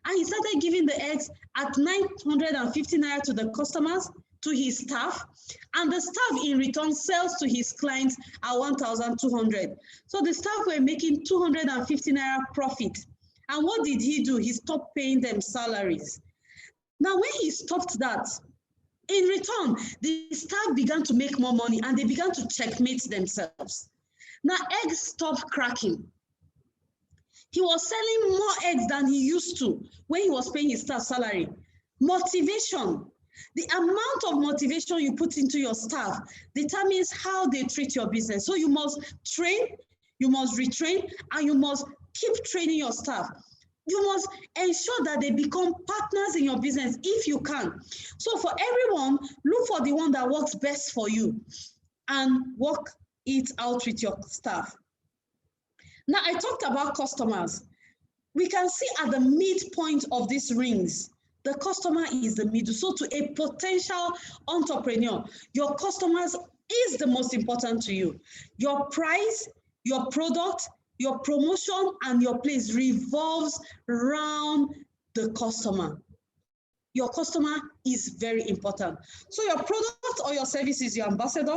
And he started giving the eggs at 950 naira to the customers, to his staff, and the staff in return sells to his clients at 1,200. So the staff were making 250 naira profit. And what did he do? He stopped paying them salaries. Now, when he stopped that, in return, the staff began to make more money and they began to checkmate themselves. Now, eggs stopped cracking. He was selling more eggs than he used to when he was paying his staff salary. Motivation. The amount of motivation you put into your staff determines how they treat your business. So you must train, you must retrain, and you must keep training your staff. You must ensure that they become partners in your business if you can. So for everyone, look for the one that works best for you and work it out with your staff. Now, I talked about customers. We can see at the midpoint of these rings, the customer is the middle. So to a potential entrepreneur, your customers is the most important to you. Your price, your product, your promotion, and your place revolves around the customer. Your customer is very important. So your product or your service is your ambassador.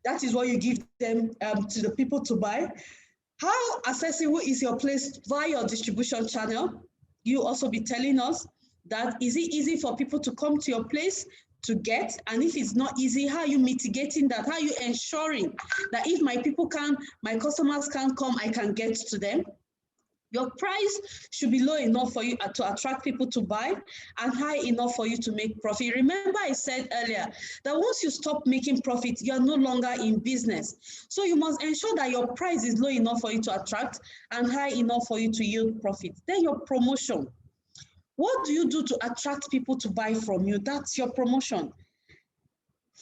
That is what you give them to the people to buy. How accessible is your place via your distribution channel? You also be telling us that is it easy for people to come to your place to get? And if it's not easy, how are you mitigating that? How are you ensuring that if my people can't, my customers can't come, I can get to them? Your price should be low enough for you to attract people to buy and high enough for you to make profit. Remember I said earlier that once you stop making profit, you are no longer in business. So you must ensure that your price is low enough for you to attract and high enough for you to yield profit. Then your promotion. What do you do to attract people to buy from you? That's your promotion.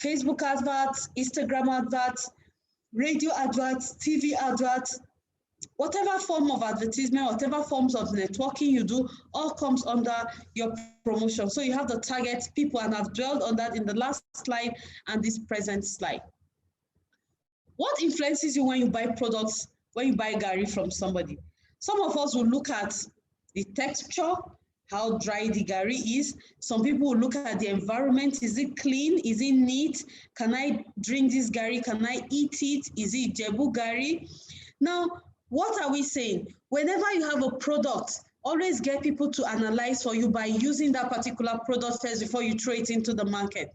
Facebook adverts, Instagram adverts, radio adverts, TV adverts, whatever form of advertisement, whatever forms of networking you do, all comes under your promotion. So you have the target people, and I've dwelled on that in the last slide and this present slide. What influences you when you buy products, when you buy Gary from somebody? Some of us will look at the texture, how dry the Gary is. Some people will look at the environment. Is it clean? Is it neat? Can I drink this Gary? Can I eat it? Is it Jebu Gary? Now, what are we saying? Whenever you have a product, always get people to analyze for you by using that particular product first before you throw it into the market.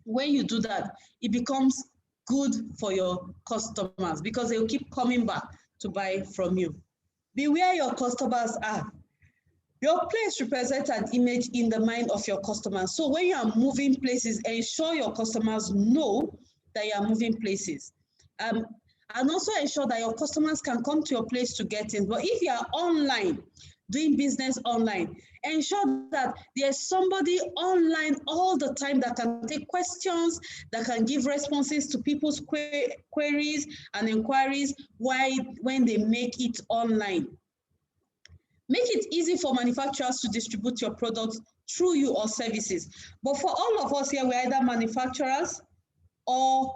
When you do that, it becomes good for your customers because they'll keep coming back to buy from you. Be where your customers are. Your place represents an image in the mind of your customers. So when you are moving places, ensure your customers know that you are moving places. And also ensure that your customers can come to your place to get in. But if you are online, doing business online, ensure that there's somebody online all the time that can take questions, that can give responses to people's queries and inquiries when they make it online. Make it easy for manufacturers to distribute your products through you or services. But for all of us here, we're either manufacturers or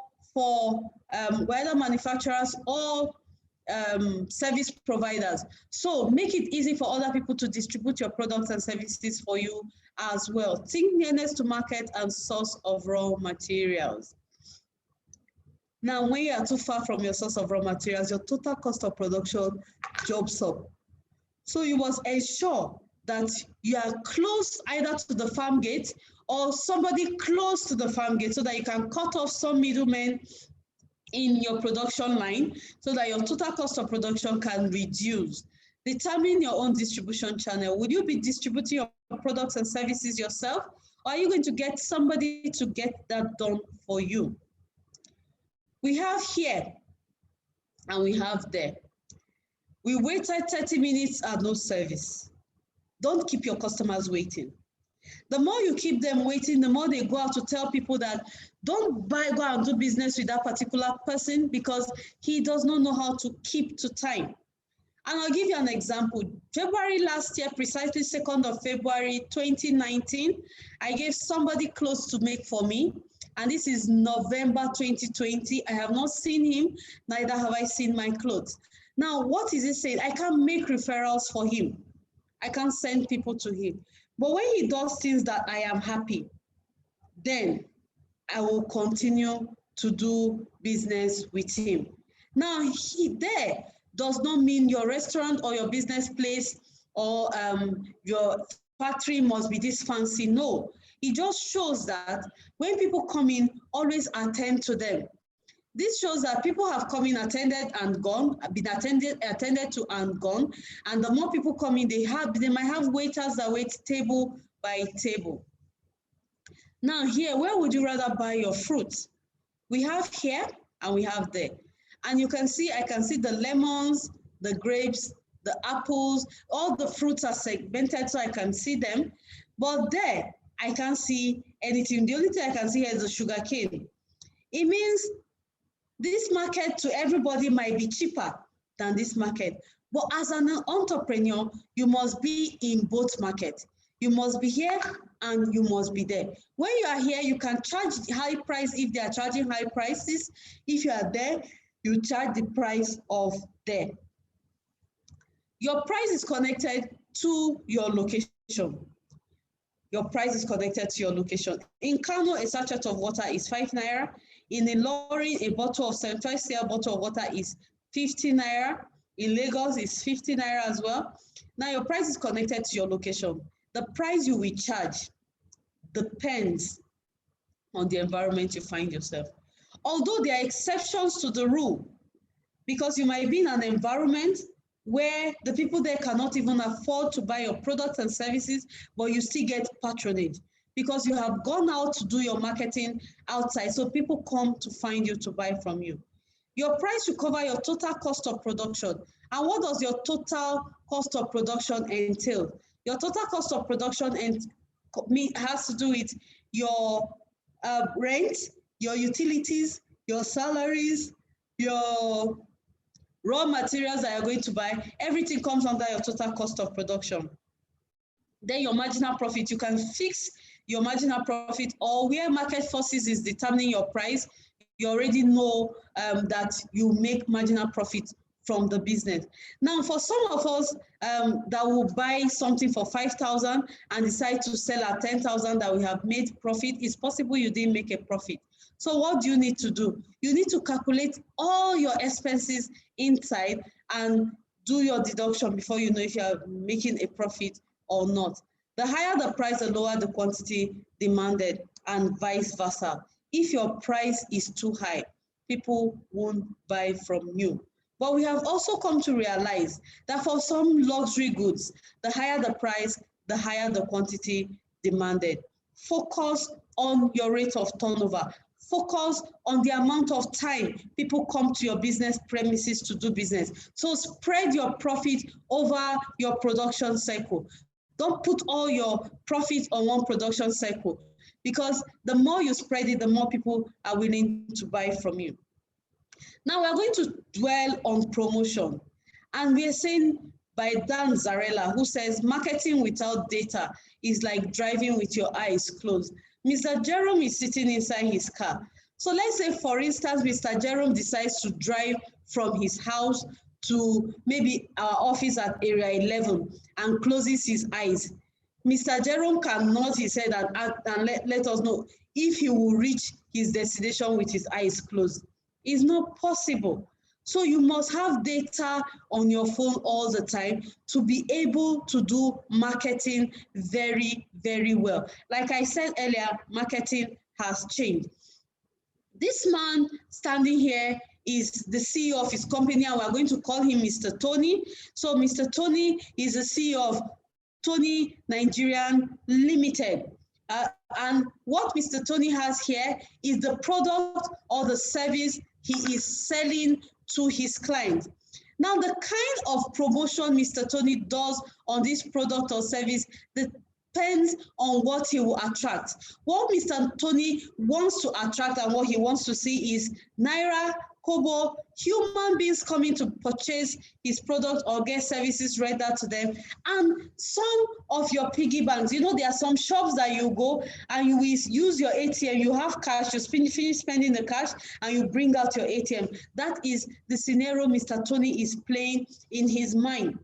service providers. So make it easy for other people to distribute your products and services for you as well. Think nearness to market and source of raw materials. Now, when you are too far from your source of raw materials, your total cost of production jumps up. So you must ensure that you are close either to the farm gate or somebody close to the farm gate so that you can cut off some middlemen in your production line so that your total cost of production can reduce. Determine your own distribution channel. Will you be distributing your products and services yourself, or are you going to get somebody to get that done for you? We have here and we have there. We waited 30 minutes and no service. Don't keep your customers waiting. The more you keep them waiting, the more they go out to tell people that don't go and do business with that particular person because he does not know how to keep to time. And I'll give you an example. February last year, precisely 2nd of February 2019, I gave somebody clothes to make for me. And this is November 2020. I have not seen him, neither have I seen my clothes. Now, what is he saying? I can't make referrals for him. I can't send people to him. But when he does things that I am happy, then I will continue to do business with him. Now, there does not mean your restaurant or your business place or your factory must be this fancy. No, it just shows that when people come in, always attend to them. This shows that people have come in, attended and gone, been attended to and gone. And the more people come in, they might have waiters that wait table by table. Now here, where would you rather buy your fruits? We have here and we have there. And you can see, I can see the lemons, the grapes, the apples, all the fruits are segmented so I can see them. But there, I can't see anything. The only thing I can see here is the sugar cane. It means this market to everybody might be cheaper than this market. But as an entrepreneur, you must be in both markets. You must be here and you must be there. When you are here, you can charge high price if they are charging high prices. If you are there, you charge the price of there. Your price is connected to your location. Your price is connected to your location. In Kano, a sachet of water is 5 naira. In Ilorin, a bottle of 75cl bottle of water is 50 naira. In Lagos, it's 50 naira as well. Now, your price is connected to your location. The price you will charge depends on the environment you find yourself. Although there are exceptions to the rule, because you might be in an environment where the people there cannot even afford to buy your products and services, but you still get patronage because you have gone out to do your marketing outside, so people come to find you to buy from you. Your price should cover your total cost of production. And what does your total cost of production entail? Your total cost of production has to do with your rent, your utilities, your salaries, your raw materials that you're going to buy. Everything comes under your total cost of production. Then your marginal profit, you can fix your marginal profit, or where market forces is determining your price, you already know that you make marginal profit from the business. Now, for some of us that will buy something for 5,000 and decide to sell at 10,000 that we have made profit, it's possible you didn't make a profit. So what do you need to do? You need to calculate all your expenses inside and do your deduction before you know if you are making a profit or not. The higher the price, the lower the quantity demanded, and vice versa. If your price is too high, people won't buy from you. But we have also come to realize that for some luxury goods, the higher the price, the higher the quantity demanded. Focus on your rate of turnover. Focus on the amount of time people come to your business premises to do business. So spread your profit over your production cycle. Don't put all your profit on one production cycle, because the more you spread it, the more people are willing to buy from you. Now we're going to dwell on promotion. And we are saying by Dan Zarella, who says, marketing without data is like driving with your eyes closed. Mr. Jerome is sitting inside his car. So let's say, for instance, Mr. Jerome decides to drive from his house to maybe our office at Area 11 and closes his eyes. Mr. Jerome can nod his head and let us know if he will reach his destination with his eyes closed. It's not possible. So you must have data on your phone all the time to be able to do marketing very, very well. Like I said earlier, marketing has changed. This man standing here is the CEO of his company, and we're going to call him Mr. Tony. So Mr. Tony is the CEO of Tony Nigerian Limited. And what Mr. Tony has here is the product or the service he is selling to his clients. Now, the kind of promotion Mr. Tony does on this product or service depends on what he will attract. What Mr. Tony wants to attract and what he wants to see is Naira, Kobo, human beings coming to purchase his product or get services rendered to them, and some of your piggy banks. You know, there are some shops that you go and you will use your ATM, you have cash, you finish spending the cash, and you bring out your ATM. That is the scenario Mr. Tony is playing in his mind.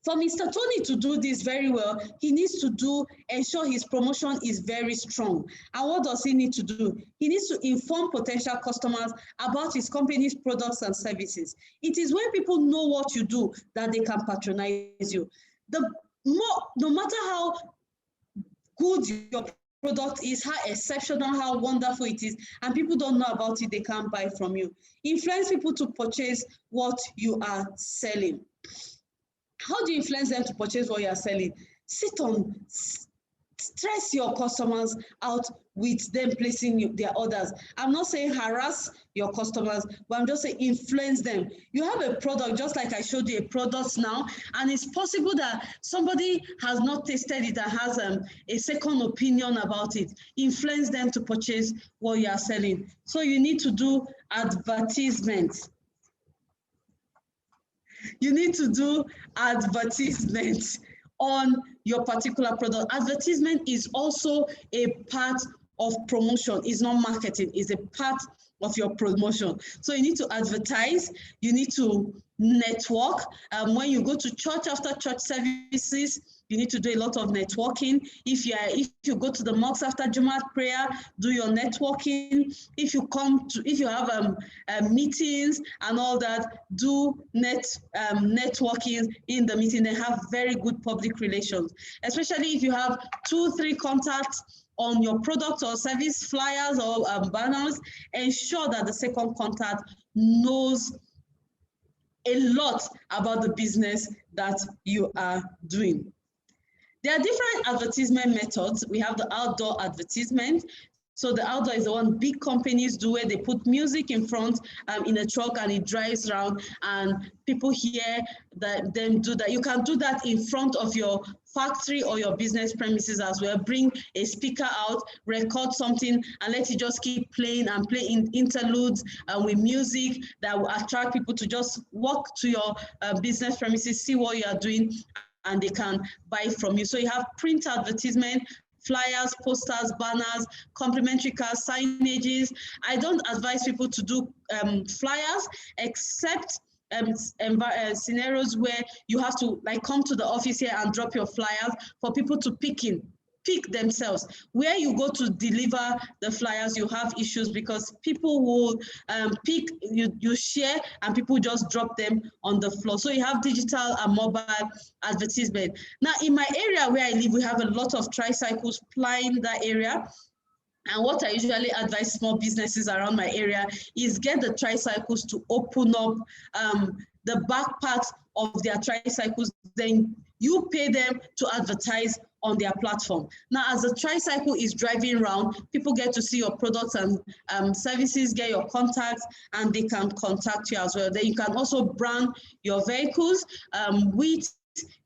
For Mr. Tony to do this very well, he needs to ensure his promotion is very strong. And what does he need to do? He needs to inform potential customers about his company's products and services. It is when people know what you do that they can patronize you. No matter how good your product is, how exceptional, how wonderful it is, and people don't know about it, they can't buy from you. Influence people to purchase what you are selling. How do you influence them to purchase what you are selling? Stress your customers out with them placing their orders. I'm not saying harass your customers, but I'm just saying influence them. You have a product, just like I showed you a product now, and it's possible that somebody has not tasted it and has a second opinion about it. Influence them to purchase what you are selling. So you need to do advertisement. You need to do advertisement on your particular product. Advertisement is also a part of promotion. It's not marketing, it's a part of your promotion. So you need to advertise, you need to network. When you go to church after church services, you need to do a lot of networking. If you go to the mosque after Jumat prayer, do your networking. If you have meetings and all that, do networking in the meeting. They have very good public relations, especially if you have 2-3 contacts on your product or service, flyers or banners. Ensure that the second contact knows a lot about the business that you are doing. There are different advertisement methods. We have the outdoor advertisement. So the outdoor is the one big companies do, where they put music in front in a truck and it drives around and people hear them do that. You can do that in front of your factory or your business premises as well. Bring a speaker out, record something, and let it just keep playing and play in interludes with music that will attract people to just walk to your business premises, see what you are doing, and they can buy from you. So you have print advertisement, flyers, posters, banners, complimentary cards, signages. I don't advise people to do flyers except scenarios where you have to come to the office here and drop your flyers for people to pick themselves. Where you go to deliver the flyers, you have issues because people will pick, you share, and people just drop them on the floor. So you have digital and mobile advertisement. Now, in my area where I live, we have a lot of tricycles plying that area. And what I usually advise small businesses around my area is get the tricycles to open up the back part of their tricycles. Then you pay them to advertise on their platform. Now, as the tricycle is driving around, people get to see your products and services, get your contacts, and they can contact you as well. Then you can also brand your vehicles with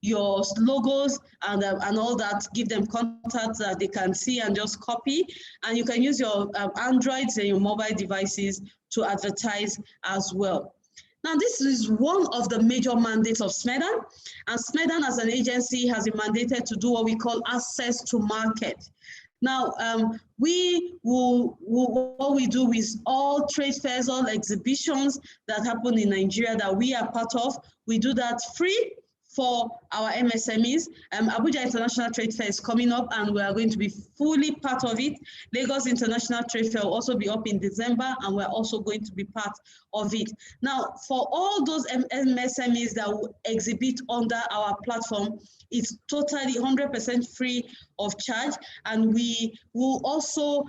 your logos and all that, give them contacts that they can see and just copy. And you can use your Androids and your mobile devices to advertise as well. Now, this is one of the major mandates of SMEDAN, and SMEDAN as an agency has been mandated to do what we call access to market. Now, what we do is all trade fairs, all exhibitions that happen in Nigeria that we are part of, we do that free for our MSMEs. Abuja International Trade Fair is coming up and we are going to be fully part of it. Lagos International Trade Fair will also be up in December and we're also going to be part of it. Now, for all those MSMEs that will exhibit under our platform, it's totally 100% free of charge, and we will also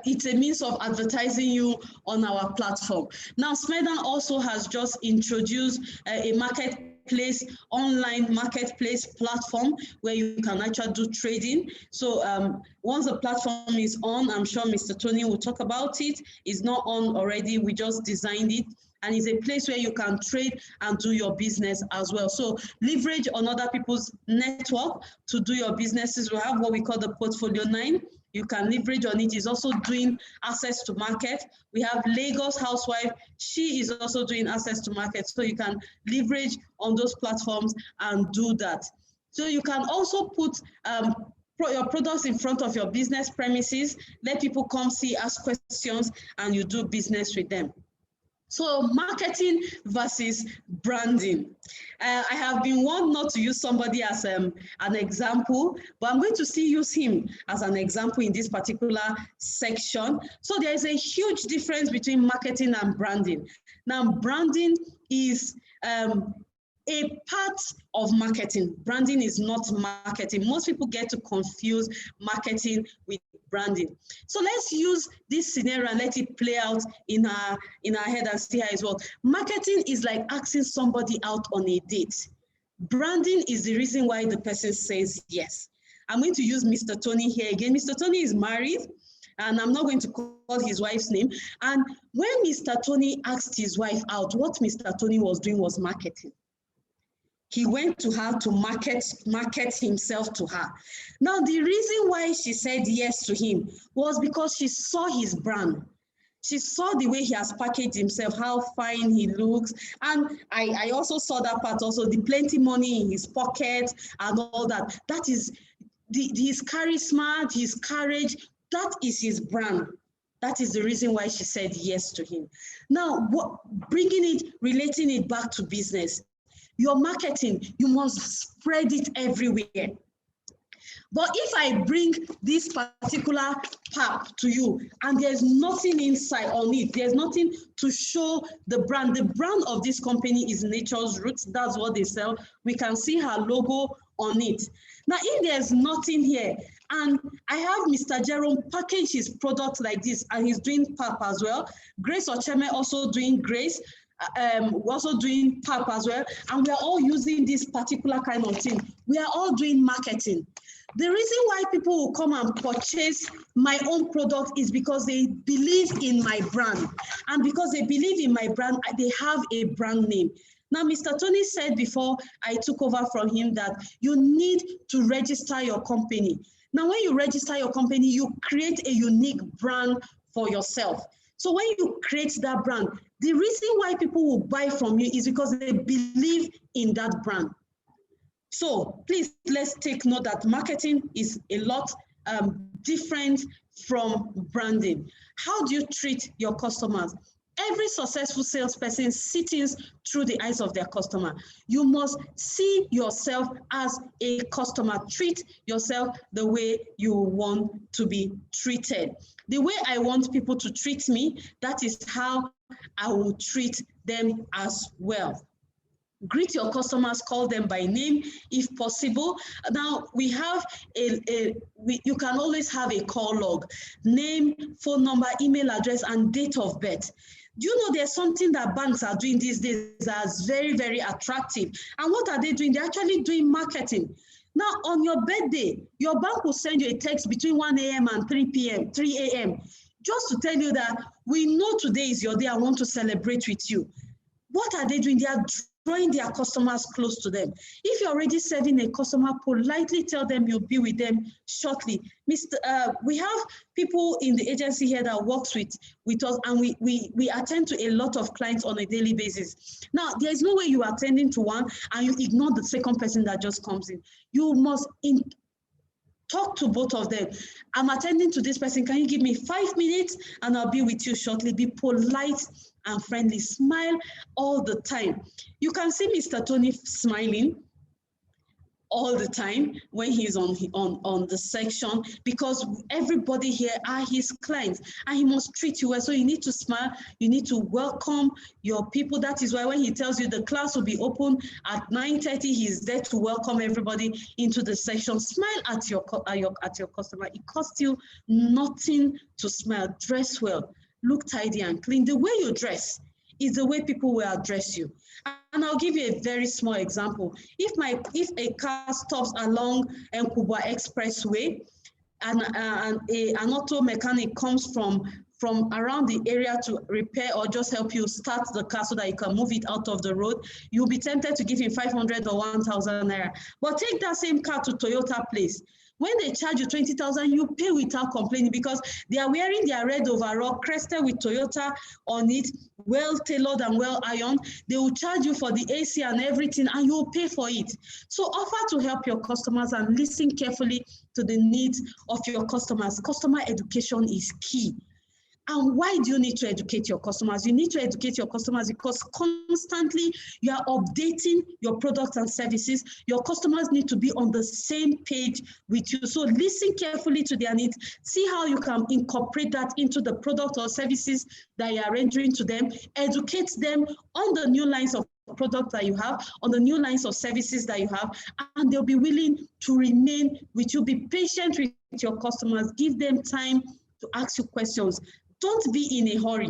it's a means of advertising you on our platform. Now, SMEDAN also has just introduced a marketplace, online marketplace platform where you can actually do trading. So once the platform is on, I'm sure Mr. Tony will talk about it. It's not on already, we just designed it. And it's a place where you can trade and do your business as well. So leverage on other people's network to do your businesses. We have what we call the Portfolio 9. You can leverage on it. It's also doing access to market. We have Lagos Housewife. She is also doing access to market. So you can leverage on those platforms and do that. So you can also put your products in front of your business premises, let people come see, ask questions, and you do business with them. So marketing versus branding. I have been warned not to use somebody as an example, but I'm going to still use him as an example in this particular section. So there is a huge difference between marketing and branding. Now, branding is a part of marketing. Branding is not marketing. Most people get to confuse marketing with branding. So let's use this scenario and let it play out in our head and see how it works. Marketing is like asking somebody out on a date. Branding is the reason why the person says yes. I'm going to use Mr. Tony here again. Mr. Tony is married, and I'm not going to call his wife's name. And when Mr. Tony asked his wife out, what Mr. Tony was doing was marketing. He went to her to market himself to her. Now, the reason why she said yes to him was because she saw his brand. She saw the way he has packaged himself, how fine he looks. And I also saw that part also, the plenty money in his pocket and all that. That is his charisma, his courage. That is his brand. That is the reason why she said yes to him. Now, relating it back to business. Your marketing, you must spread it everywhere. But if I bring this particular pack to you and there's nothing inside on it, there's nothing to show the brand. The brand of this company is Nature's Roots. That's what they sell. We can see her logo on it. Now, if there's nothing here, and I have Mr. Jerome package his product like this, and he's doing pap as well. Grace Ocheme also doing Grace. We're also doing PAP as well, and we are all using this particular kind of thing. We are all doing marketing. The reason why people will come and purchase my own product is because they believe in my brand, and because they believe in my brand, they have a brand name. Now, Mr. Tony said before I took over from him that you need to register your company. Now, when you register your company, you create a unique brand for yourself. So when you create that brand, the reason why people will buy from you is because they believe in that brand. So please, let's take note that marketing is a lot different from branding. How do you treat your customers? Every successful salesperson sees through the eyes of their customer. You must see yourself as a customer. Treat yourself the way you want to be treated. The way I want people to treat me, that is how I will treat them as well. Greet your customers, call them by name if possible. Now we have you can always have a call log, name, phone number, email address, and date of birth. Do you know there's something that banks are doing these days that's very, very attractive? And what are they doing? They're actually doing marketing. Now, on your birthday, your bank will send you a text between 1 a.m. and 3 a.m. just to tell you that we know today is your day. I want to celebrate with you. What are they doing? They are drawing their customers close to them. If you're already serving a customer, politely tell them you'll be with them shortly. We have people in the agency here that works with us, and we attend to a lot of clients on a daily basis. Now, there's no way you are attending to one and you ignore the second person that just comes in. You must talk to both of them. I'm attending to this person. Can you give me 5 minutes and I'll be with you shortly? Be polite and friendly. Smile all the time. You can see Mr. Tony smiling all the time when he's on the section, because everybody here are his clients and he must treat you well. So you need to smile, you need to welcome your people. That is why when he tells you the class will be open at 9:30, he's there to welcome everybody into the section. Smile at your customer. It costs you nothing to smile. Dress well, look tidy and clean. The way you dress is the way people will address you. And I'll give you a very small example. If a car stops along Nkubwa Expressway and an auto mechanic comes from around the area to repair or just help you start the car so that you can move it out of the road, you'll be tempted to give him 500 or 1,000 naira. But take that same car to Toyota place. When they charge you 20,000, you pay without complaining, because they are wearing their red overall, crested with Toyota on it, well tailored and well ironed. They will charge you for the AC and everything, and you will pay for it. So offer to help your customers and listen carefully to the needs of your customers. Customer education is key. And why do you need to educate your customers? You need to educate your customers because constantly you are updating your products and services. Your customers need to be on the same page with you. So listen carefully to their needs. See how you can incorporate that into the product or services that you are rendering to them. Educate them on the new lines of products that you have, on the new lines of services that you have, and they'll be willing to remain with you. Be patient with your customers. Give them time to ask you questions. Don't be in a hurry.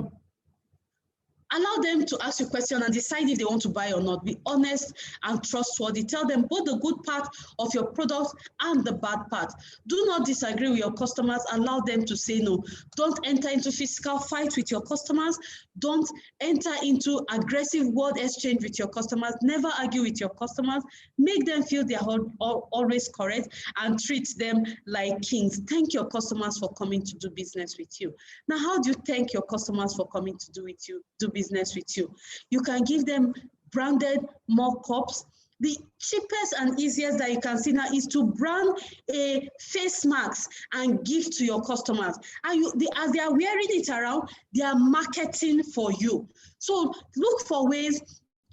Allow them to ask you questions and decide if they want to buy or not. Be honest and trustworthy. Tell them both the good part of your product and the bad part. Do not disagree with your customers. Allow them to say no. Don't enter into physical fight with your customers. Don't enter into aggressive word exchange with your customers. Never argue with your customers. Make them feel they are always correct and treat them like kings. Thank your customers for coming to do business with you. Now, how do you thank your customers for coming to do business with you? You can give them branded mock-ups. The cheapest and easiest that you can see now is to brand a face mask and give to your customers. And as they are wearing it around, they are marketing for you. So look for ways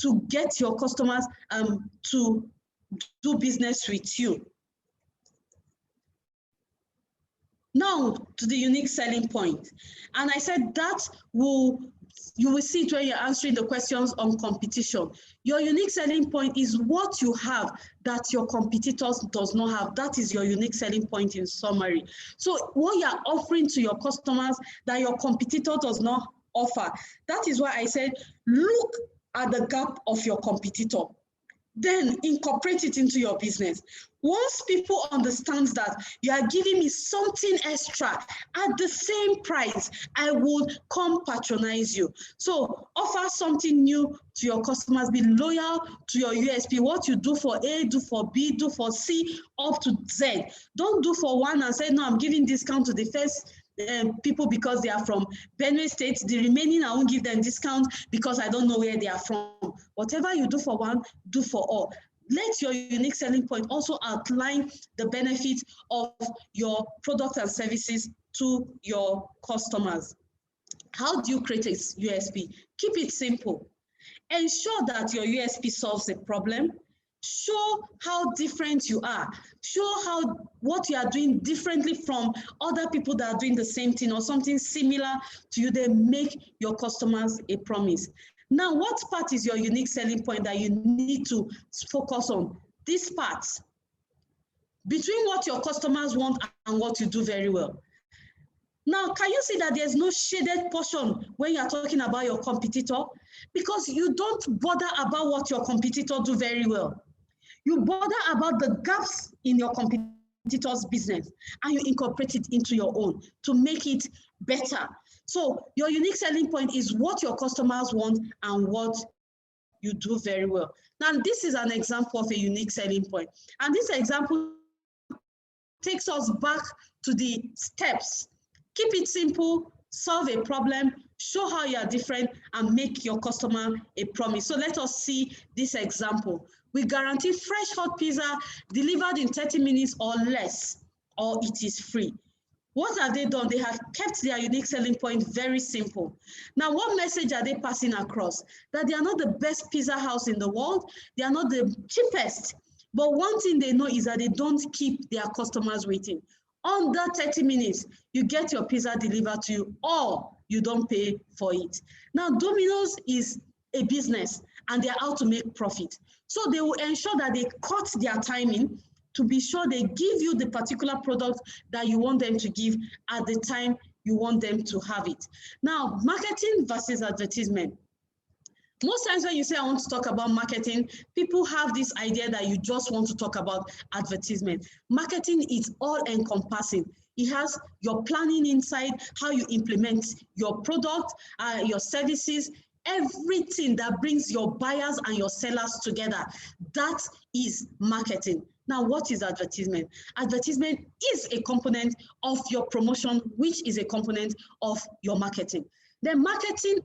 to get your customers to do business with you. Now to the unique selling point. And I said that you will see it when you're answering the questions on competition. Your unique selling point is what you have that your competitors does not have. That is your unique selling point in summary. So what you're offering to your customers that your competitor does not offer. That is why I said, look at the gap of your competitor. Then incorporate it into your business. Once people understand that you are giving me something extra at the same price, I will come patronize you. So offer something new to your customers. Be loyal to your USP. What you do for A, do for B, do for C, up to Z. Don't do for one and say, no, I'm giving discount to the first people because they are from Benue State. The remaining, I won't give them discount because I don't know where they are from. Whatever you do for one, do for all. Let your unique selling point also outline the benefits of your products and services to your customers. How do you create a USP? Keep it simple. Ensure that your USP solves a problem. Show how different you are. Show what you are doing differently from other people that are doing the same thing or something similar to you. Then make your customers a promise. Now, what part is your unique selling point that you need to focus on? This part, between what your customers want and what you do very well. Now, can you see that there's no shaded portion when you're talking about your competitor? Because you don't bother about what your competitor do very well. You bother about the gaps in your competitor's business and you incorporate it into your own to make it better. So your unique selling point is what your customers want and what you do very well. Now, this is an example of a unique selling point. And this example takes us back to the steps. Keep it simple, solve a problem, show how you are different, and make your customer a promise. So let us see this example. We guarantee fresh hot pizza delivered in 30 minutes or less, or it is free. What have they done? They have kept their unique selling point very simple. Now, what message are they passing across? That they are not the best pizza house in the world. They are not the cheapest. But one thing they know is that they don't keep their customers waiting. Under 30 minutes, you get your pizza delivered to you, or you don't pay for it. Now, Domino's is a business, and they're out to make profit. So they will ensure that they cut their timing to be sure they give you the particular product that you want them to give at the time you want them to have it. Now, marketing versus advertisement. Most times when you say I want to talk about marketing, people have this idea that you just want to talk about advertisement. Marketing is all encompassing. It has your planning inside, how you implement your product, your services, everything that brings your buyers and your sellers together. That is marketing. Now, what is advertisement? Advertisement is a component of your promotion, which is a component of your marketing. Then marketing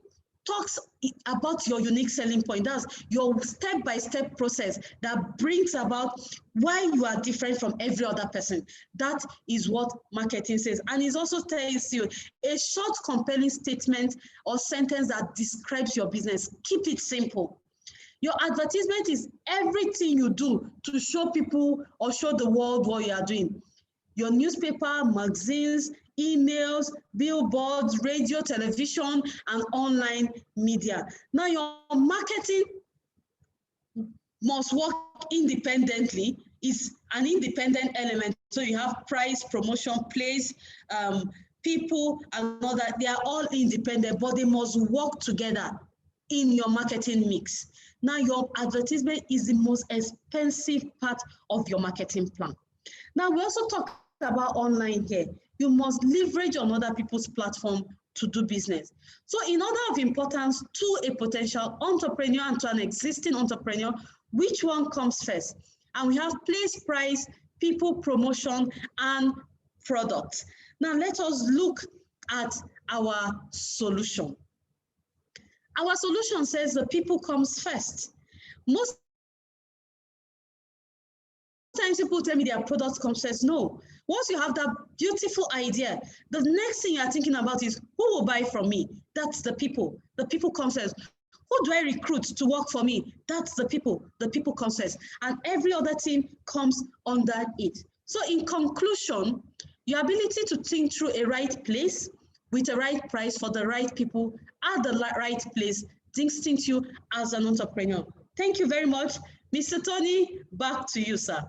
talks about your unique selling point. That's your step-by-step process that brings about why you are different from every other person. That is what marketing says. And it also tells you a short, compelling statement or sentence that describes your business. Keep it simple. Your advertisement is everything you do to show people or show the world what you are doing. Your newspaper, magazines, emails, billboards, radio, television, and online media. Now, your marketing must work independently. It's an independent element. So you have price, promotion, place, people, and all that. They are all independent, but they must work together in your marketing mix. Now, your advertisement is the most expensive part of your marketing plan. Now, we also talk about online here. You must leverage on other people's platform to do business. So in order of importance to a potential entrepreneur and to an existing entrepreneur, which one comes first? And we have place, price, people, promotion, and product. Now let us look at our solution. Our solution says the people comes first. Most times people tell me their product comes first. No. Once you have that beautiful idea, the next thing you're thinking about is who will buy from me? That's the people. The people comes first. Who do I recruit to work for me? That's the people. The people comes first. And every other thing comes under it. So in conclusion, your ability to think through a right place with a right price for the right people at the right place distinct you as an entrepreneur. Thank you very much. Mr. Tony, back to you, sir.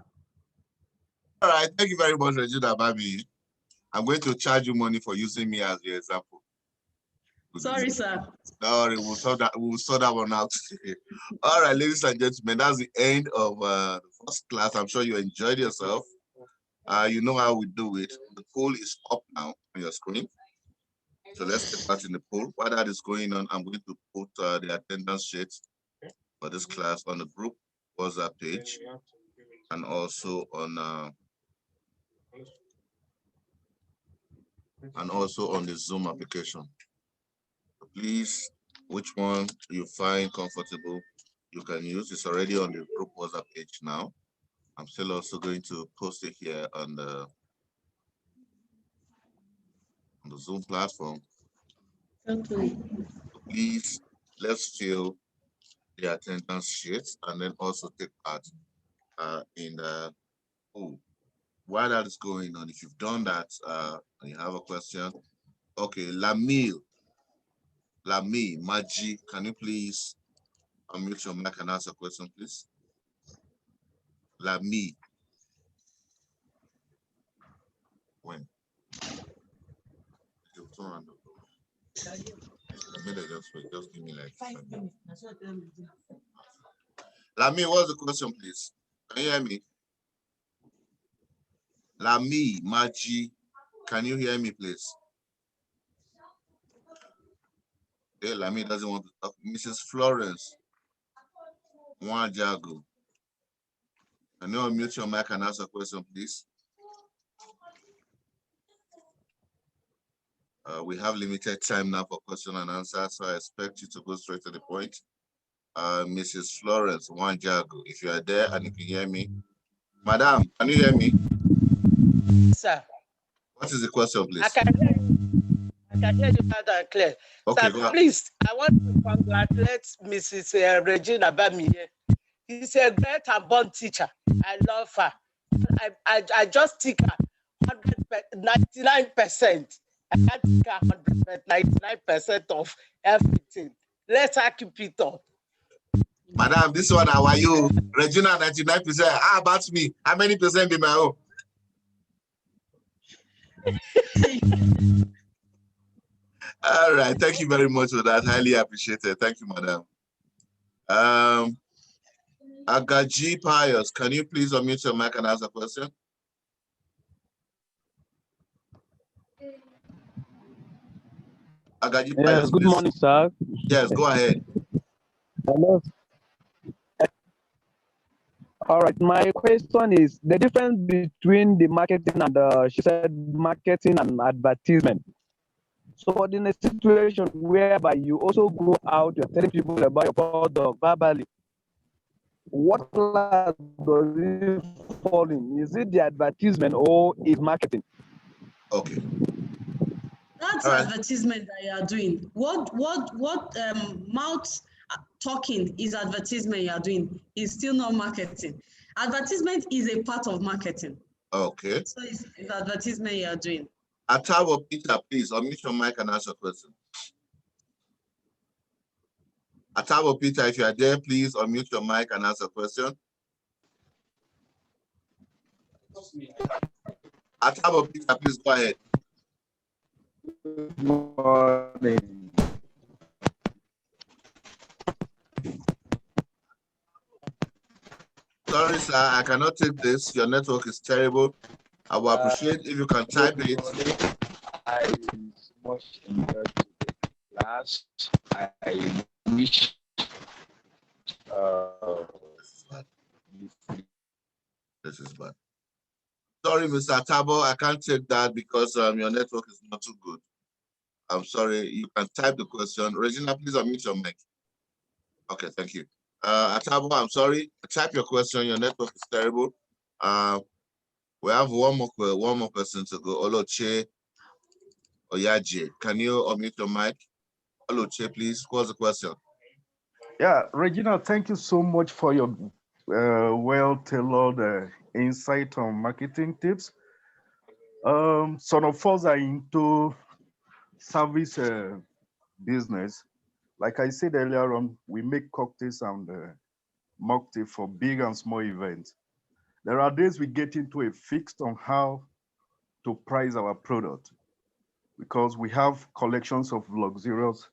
All right, thank you very much, Regina Bamaiyi. I'm going to charge you money for using me as your example. Sorry, sir. Sorry, we'll sort that one out. All right, ladies and gentlemen, that's the end of the first class. I'm sure you enjoyed yourself. You know how we do it. The poll is up now on your screen. So let's take part in the poll. While that is going on, I'm going to put the attendance sheet for this class on the group WhatsApp page and also on the Zoom application. So please, which one you find comfortable, you can use. It's already on the group WhatsApp page now. I'm still also going to post it here on the Zoom platform. Okay. So please, let's fill the attendance sheet and then also take part in the poll. While that is going on, if you've done that and you have a question, okay, Lami, Maji, can you please unmute your mic and ask a question, please? Lami. When? Just give me like 5 minutes. Lami, what's the question, please? Can you hear me? Lami, Maji, can you hear me, please? Okay, Lami doesn't want to talk. Mrs. Florence. Wanjago. Can you unmute your mic and ask a question, please? We have limited time now for question and answer, so I expect you to go straight to the point. Mrs. Florence Wanjago, if you are there and you can hear me. Madam, can you hear me? Sir. What is the question, please? I can hear you loud and clear. Okay, Sir, please, I want to congratulate Mrs. Regina Bamaiyi. She's a great and born teacher. I love her. I just take her 99%. I can't take her 99% of everything. Let her keep it up. Madam, this one, how are you? Regina, 99%. How about me? How many percent be my own? All right, thank you very much for that. Highly appreciated. Thank you, madam. Agaji Pius, can you please unmute your mic and ask a question? Agaji Pius, yes, good morning, sir. Yes, go ahead. Hello. All right, my question is the difference between the marketing and she said marketing and advertisement. So in a situation whereby you also go out, you're telling people about your product verbally, what class does it fall in? Is it the advertisement or is marketing? Okay. That's advertisement that you are doing. What mouth talking is advertisement you are doing. It's still not marketing. Advertisement is a part of marketing. Okay. So it's advertisement you are doing. Atabo Peter, please unmute your mic and ask a question. Atabo Peter, if you are there, please unmute your mic and ask a question. Atabo Peter, please go ahead. Good morning. Sorry, sir, I cannot take this. Your network is terrible. I will appreciate if you can type it. I much enjoyed the class. I wish this is bad. Sorry, Mr. Atabo, I can't take that because your network is not too good. I'm sorry. You can type the question. Regina, please unmute your mic. Okay, thank you. Atabo, I'm sorry. Type your question. Your network is terrible. We have one more person to go. Oloche Oyaje. Can you unmute your mic? Oloche, please. What's the question? Yeah, Regina, thank you so much for your well-tailored insight on marketing tips. Some of us are into service business. Like I said earlier on, we make cocktails and mocktail for big and small events. There are days we get into a fix on how to price our product because we have collections of luxurious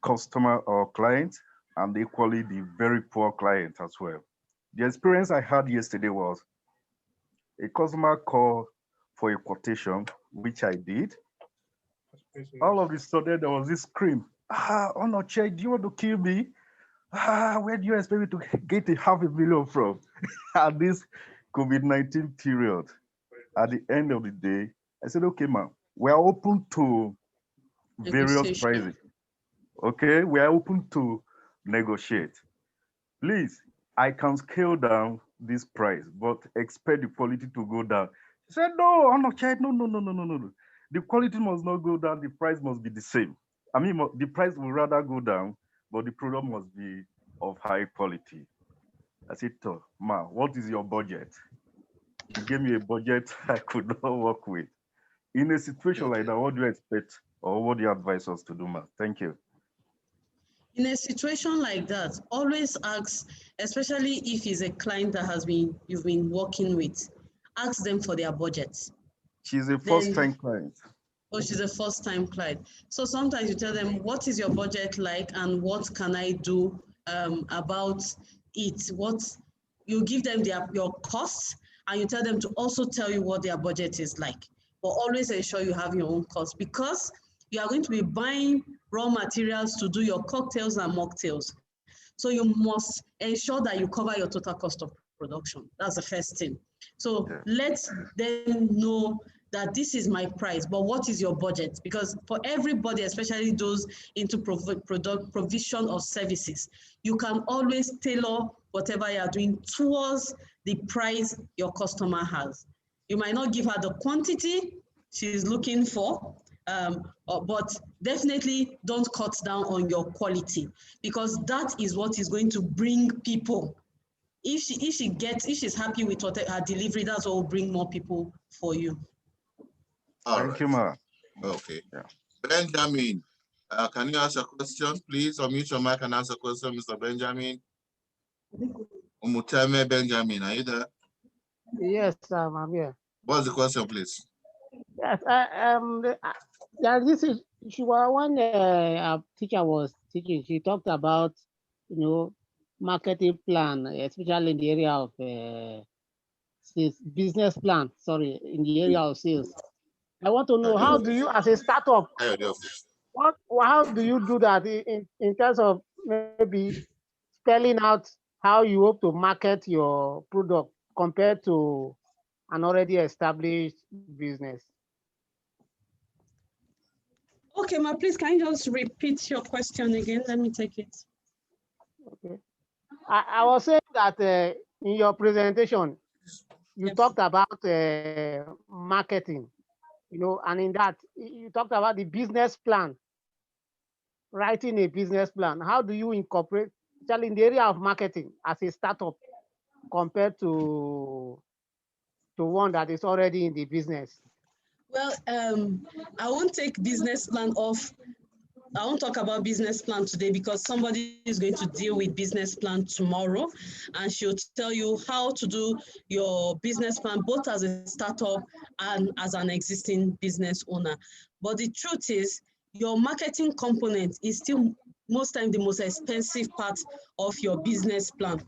customer or clients and equally the very poor client as well. The experience I had yesterday was a customer called for a quotation, which I did. All of a sudden, there was this scream, oh no, Che, do you want to kill me? Where do you expect me to get $500,000 from? At this COVID-19 period, at the end of the day, I said, okay, ma'am, we are open to various prices. Okay, we are open to negotiate. Please, I can scale down this price, but expect the quality to go down. She said, no, I'm not child. No. The quality must not go down. The price must be the same. I mean, the price will rather go down, but the product must be of high quality. I said, ma, what is your budget? She gave me a budget I could not work with. In a situation like that, what do you expect or what do you advise us to do, ma? Thank you. In a situation like that, always ask, especially if it's a client that you've been working with, ask them for their budget. She's a first-time client. Oh, she's a first-time client. So sometimes you tell them, what is your budget like and what can I do about it? You give them your costs and you tell them to also tell you what their budget is like. But always ensure you have your own costs because you are going to be buying raw materials to do your cocktails and mocktails. So you must ensure that you cover your total cost of production. That's the first thing. So let them know that this is my price, but what is your budget? Because for everybody, especially those into provision of services, you can always tailor whatever you are doing towards the price your customer has. You might not give her the quantity she's looking for, but definitely don't cut down on your quality, because that is what is going to bring people. If she's happy with her delivery, that's what will bring more people for you. Thank you, Ma. Okay. Yeah. Benjamin, can you ask a question, please? Unmute your mic and answer a question, Mr. Benjamin. Umuteme Benjamin, are you there? Yes, I'm here. What's the question, please? Yes, this is one teacher was teaching. She talked about, marketing plan, especially in the area of business plan. Sorry, in the area of sales. I want to know, how do you, as a startup, how do you do that in terms of maybe spelling out how you hope to market your product compared to an already established business? Okay, Ma, please, can you just repeat your question again? Let me take it. Okay. I was saying that in your presentation, you talked about marketing, and in that, you talked about the business plan, writing a business plan. How do you incorporate, especially in the area of marketing, as a startup compared to one that is already in the business? Well, I won't take business plan off. I won't talk about business plan today because somebody is going to deal with business plan tomorrow, and she'll tell you how to do your business plan, both as a startup and as an existing business owner. But the truth is, your marketing component is still most times the most expensive part of your business plan.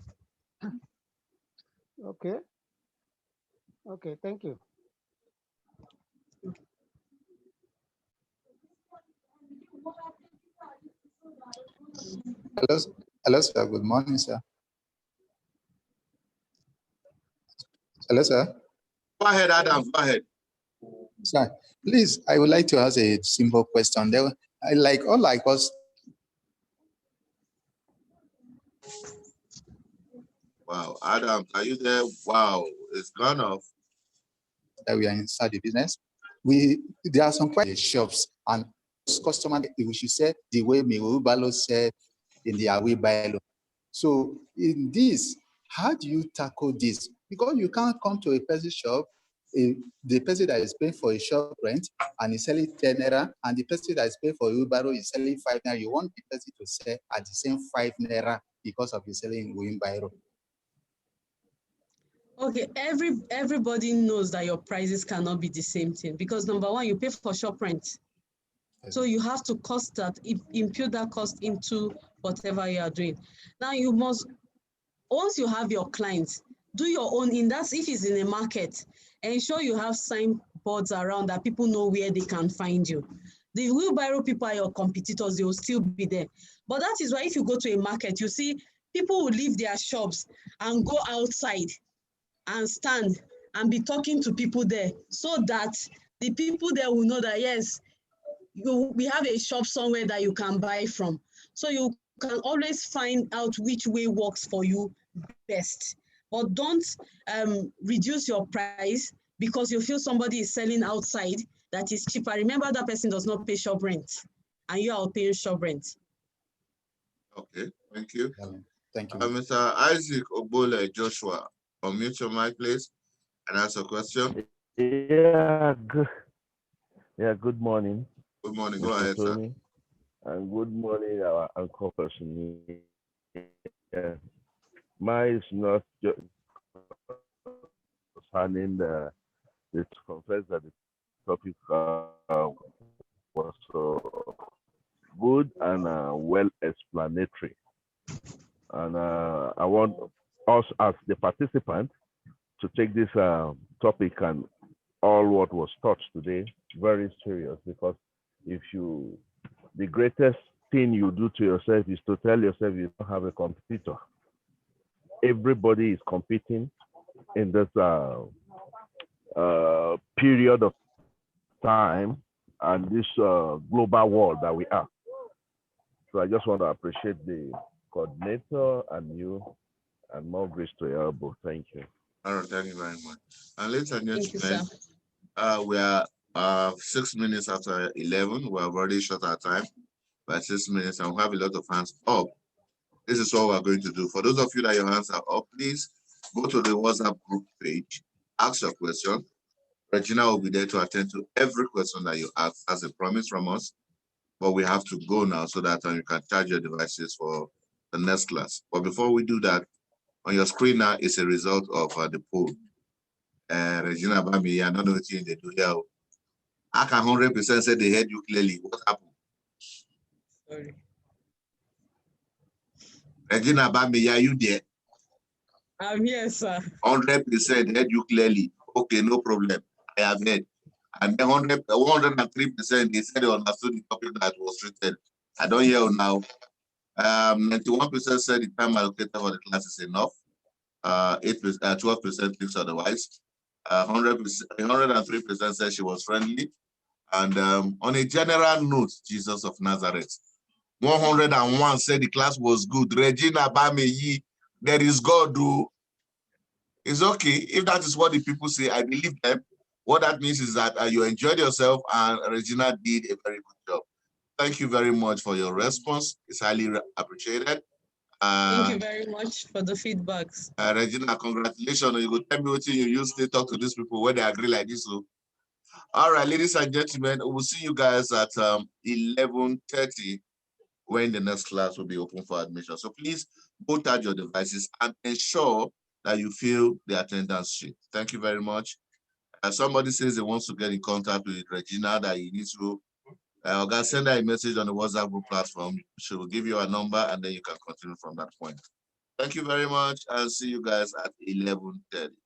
Okay. Okay, thank you. Hello, sir. Good morning, sir. Hello, sir. Go ahead, Adam. Go ahead. Sir, please, I would like to ask a simple question. Like us. Wow, Adam, are you there? Wow, it's gone off. That we are inside the business. There are some quite shops and customers, we should say the way Miwubalo said in the Awi bylaw. So in this, how do you tackle this? Because you can't come to a person's shop, the person that is paying for a shop rent and is selling 10 naira, and the person that is paying for wheelbarrow is selling 5 naira. You want the person to sell at the same 5 naira because of his selling wheelbarrow. Okay, everybody knows that your prices cannot be the same thing because number one, you pay for shop rent. So you have to impute that cost into whatever you are doing. Now you must, once you have your clients, do your own if it's in a market, ensure you have signboards around that people know where they can find you. The wheelbarrow people are your competitors, they will still be there. But that is why if you go to a market, you see people will leave their shops and go outside and stand and be talking to people there so that the people there will know that, yes, we have a shop somewhere that you can buy from. So you can always find out which way works for you best. But don't reduce your price because you feel somebody is selling outside that is cheaper. Remember, that person does not pay shop rent and you are paying shop rent. Okay, thank you. Thank you. Mr. Isaac Obole Joshua, unmute your mic, please, and ask a question. Yeah, good morning. Good morning. Go Mr. ahead, Tony, sir. and good morning, our uncle person. Mine is not just concerning the confess that the topic was good and well explanatory. And I want us as the participant to take this topic and all what was taught today very serious, because the greatest thing you do to yourself is to tell yourself you don't have a competitor. Everybody is competing in this period of time and this global world that we are. So I just want to appreciate the coordinator and you, and more grace to your elbow. Thank you. All right, thank you very much. And ladies and Thank you, gentlemen, sir. we are 6 minutes after 11. We have already short our time by 6 minutes, and we have a lot of hands up. This is what we're going to do. For those of you that your hands are up, please go to the WhatsApp group page, ask your question. Regina will be there to attend to every question that you ask as a promise from us. But we have to go now so that you can charge your devices for the next class. But before we do that, on your screen now is a result of the poll. Regina Bamaiyi, I don't know what they do here. I can 100% say they heard you clearly. What happened? Sorry. Regina Bamaiyi, are you there? I'm here, sir. 100% heard you clearly. Okay, no problem. I have heard. And then 103%, they said they understood the topic that was treated. I don't hear now. 91% said the time allocated for the class is enough. 12% thinks otherwise. 103% said she was friendly. And on a general note, Jesus of Nazareth, 101 said the class was good. Regina Bamaiyi, there is God, do. It's okay. If that is what the people say, I believe them. What that means is that you enjoyed yourself and Regina did a very good job. Thank you very much for your response. It's highly appreciated. Thank you very much for the feedbacks. Regina, congratulations. You go tell me what you use to talk to these people when they agree like this. So. All right, ladies and gentlemen, we'll see you guys at 11:30 when the next class will be open for admission. So please go charge your devices and ensure that you fill the attendance sheet. Thank you very much. Somebody says he wants to get in contact with Regina, that he needs to send her a message on the WhatsApp group platform. She will give you a number and then you can continue from that point. Thank you very much and see you guys at 11:30.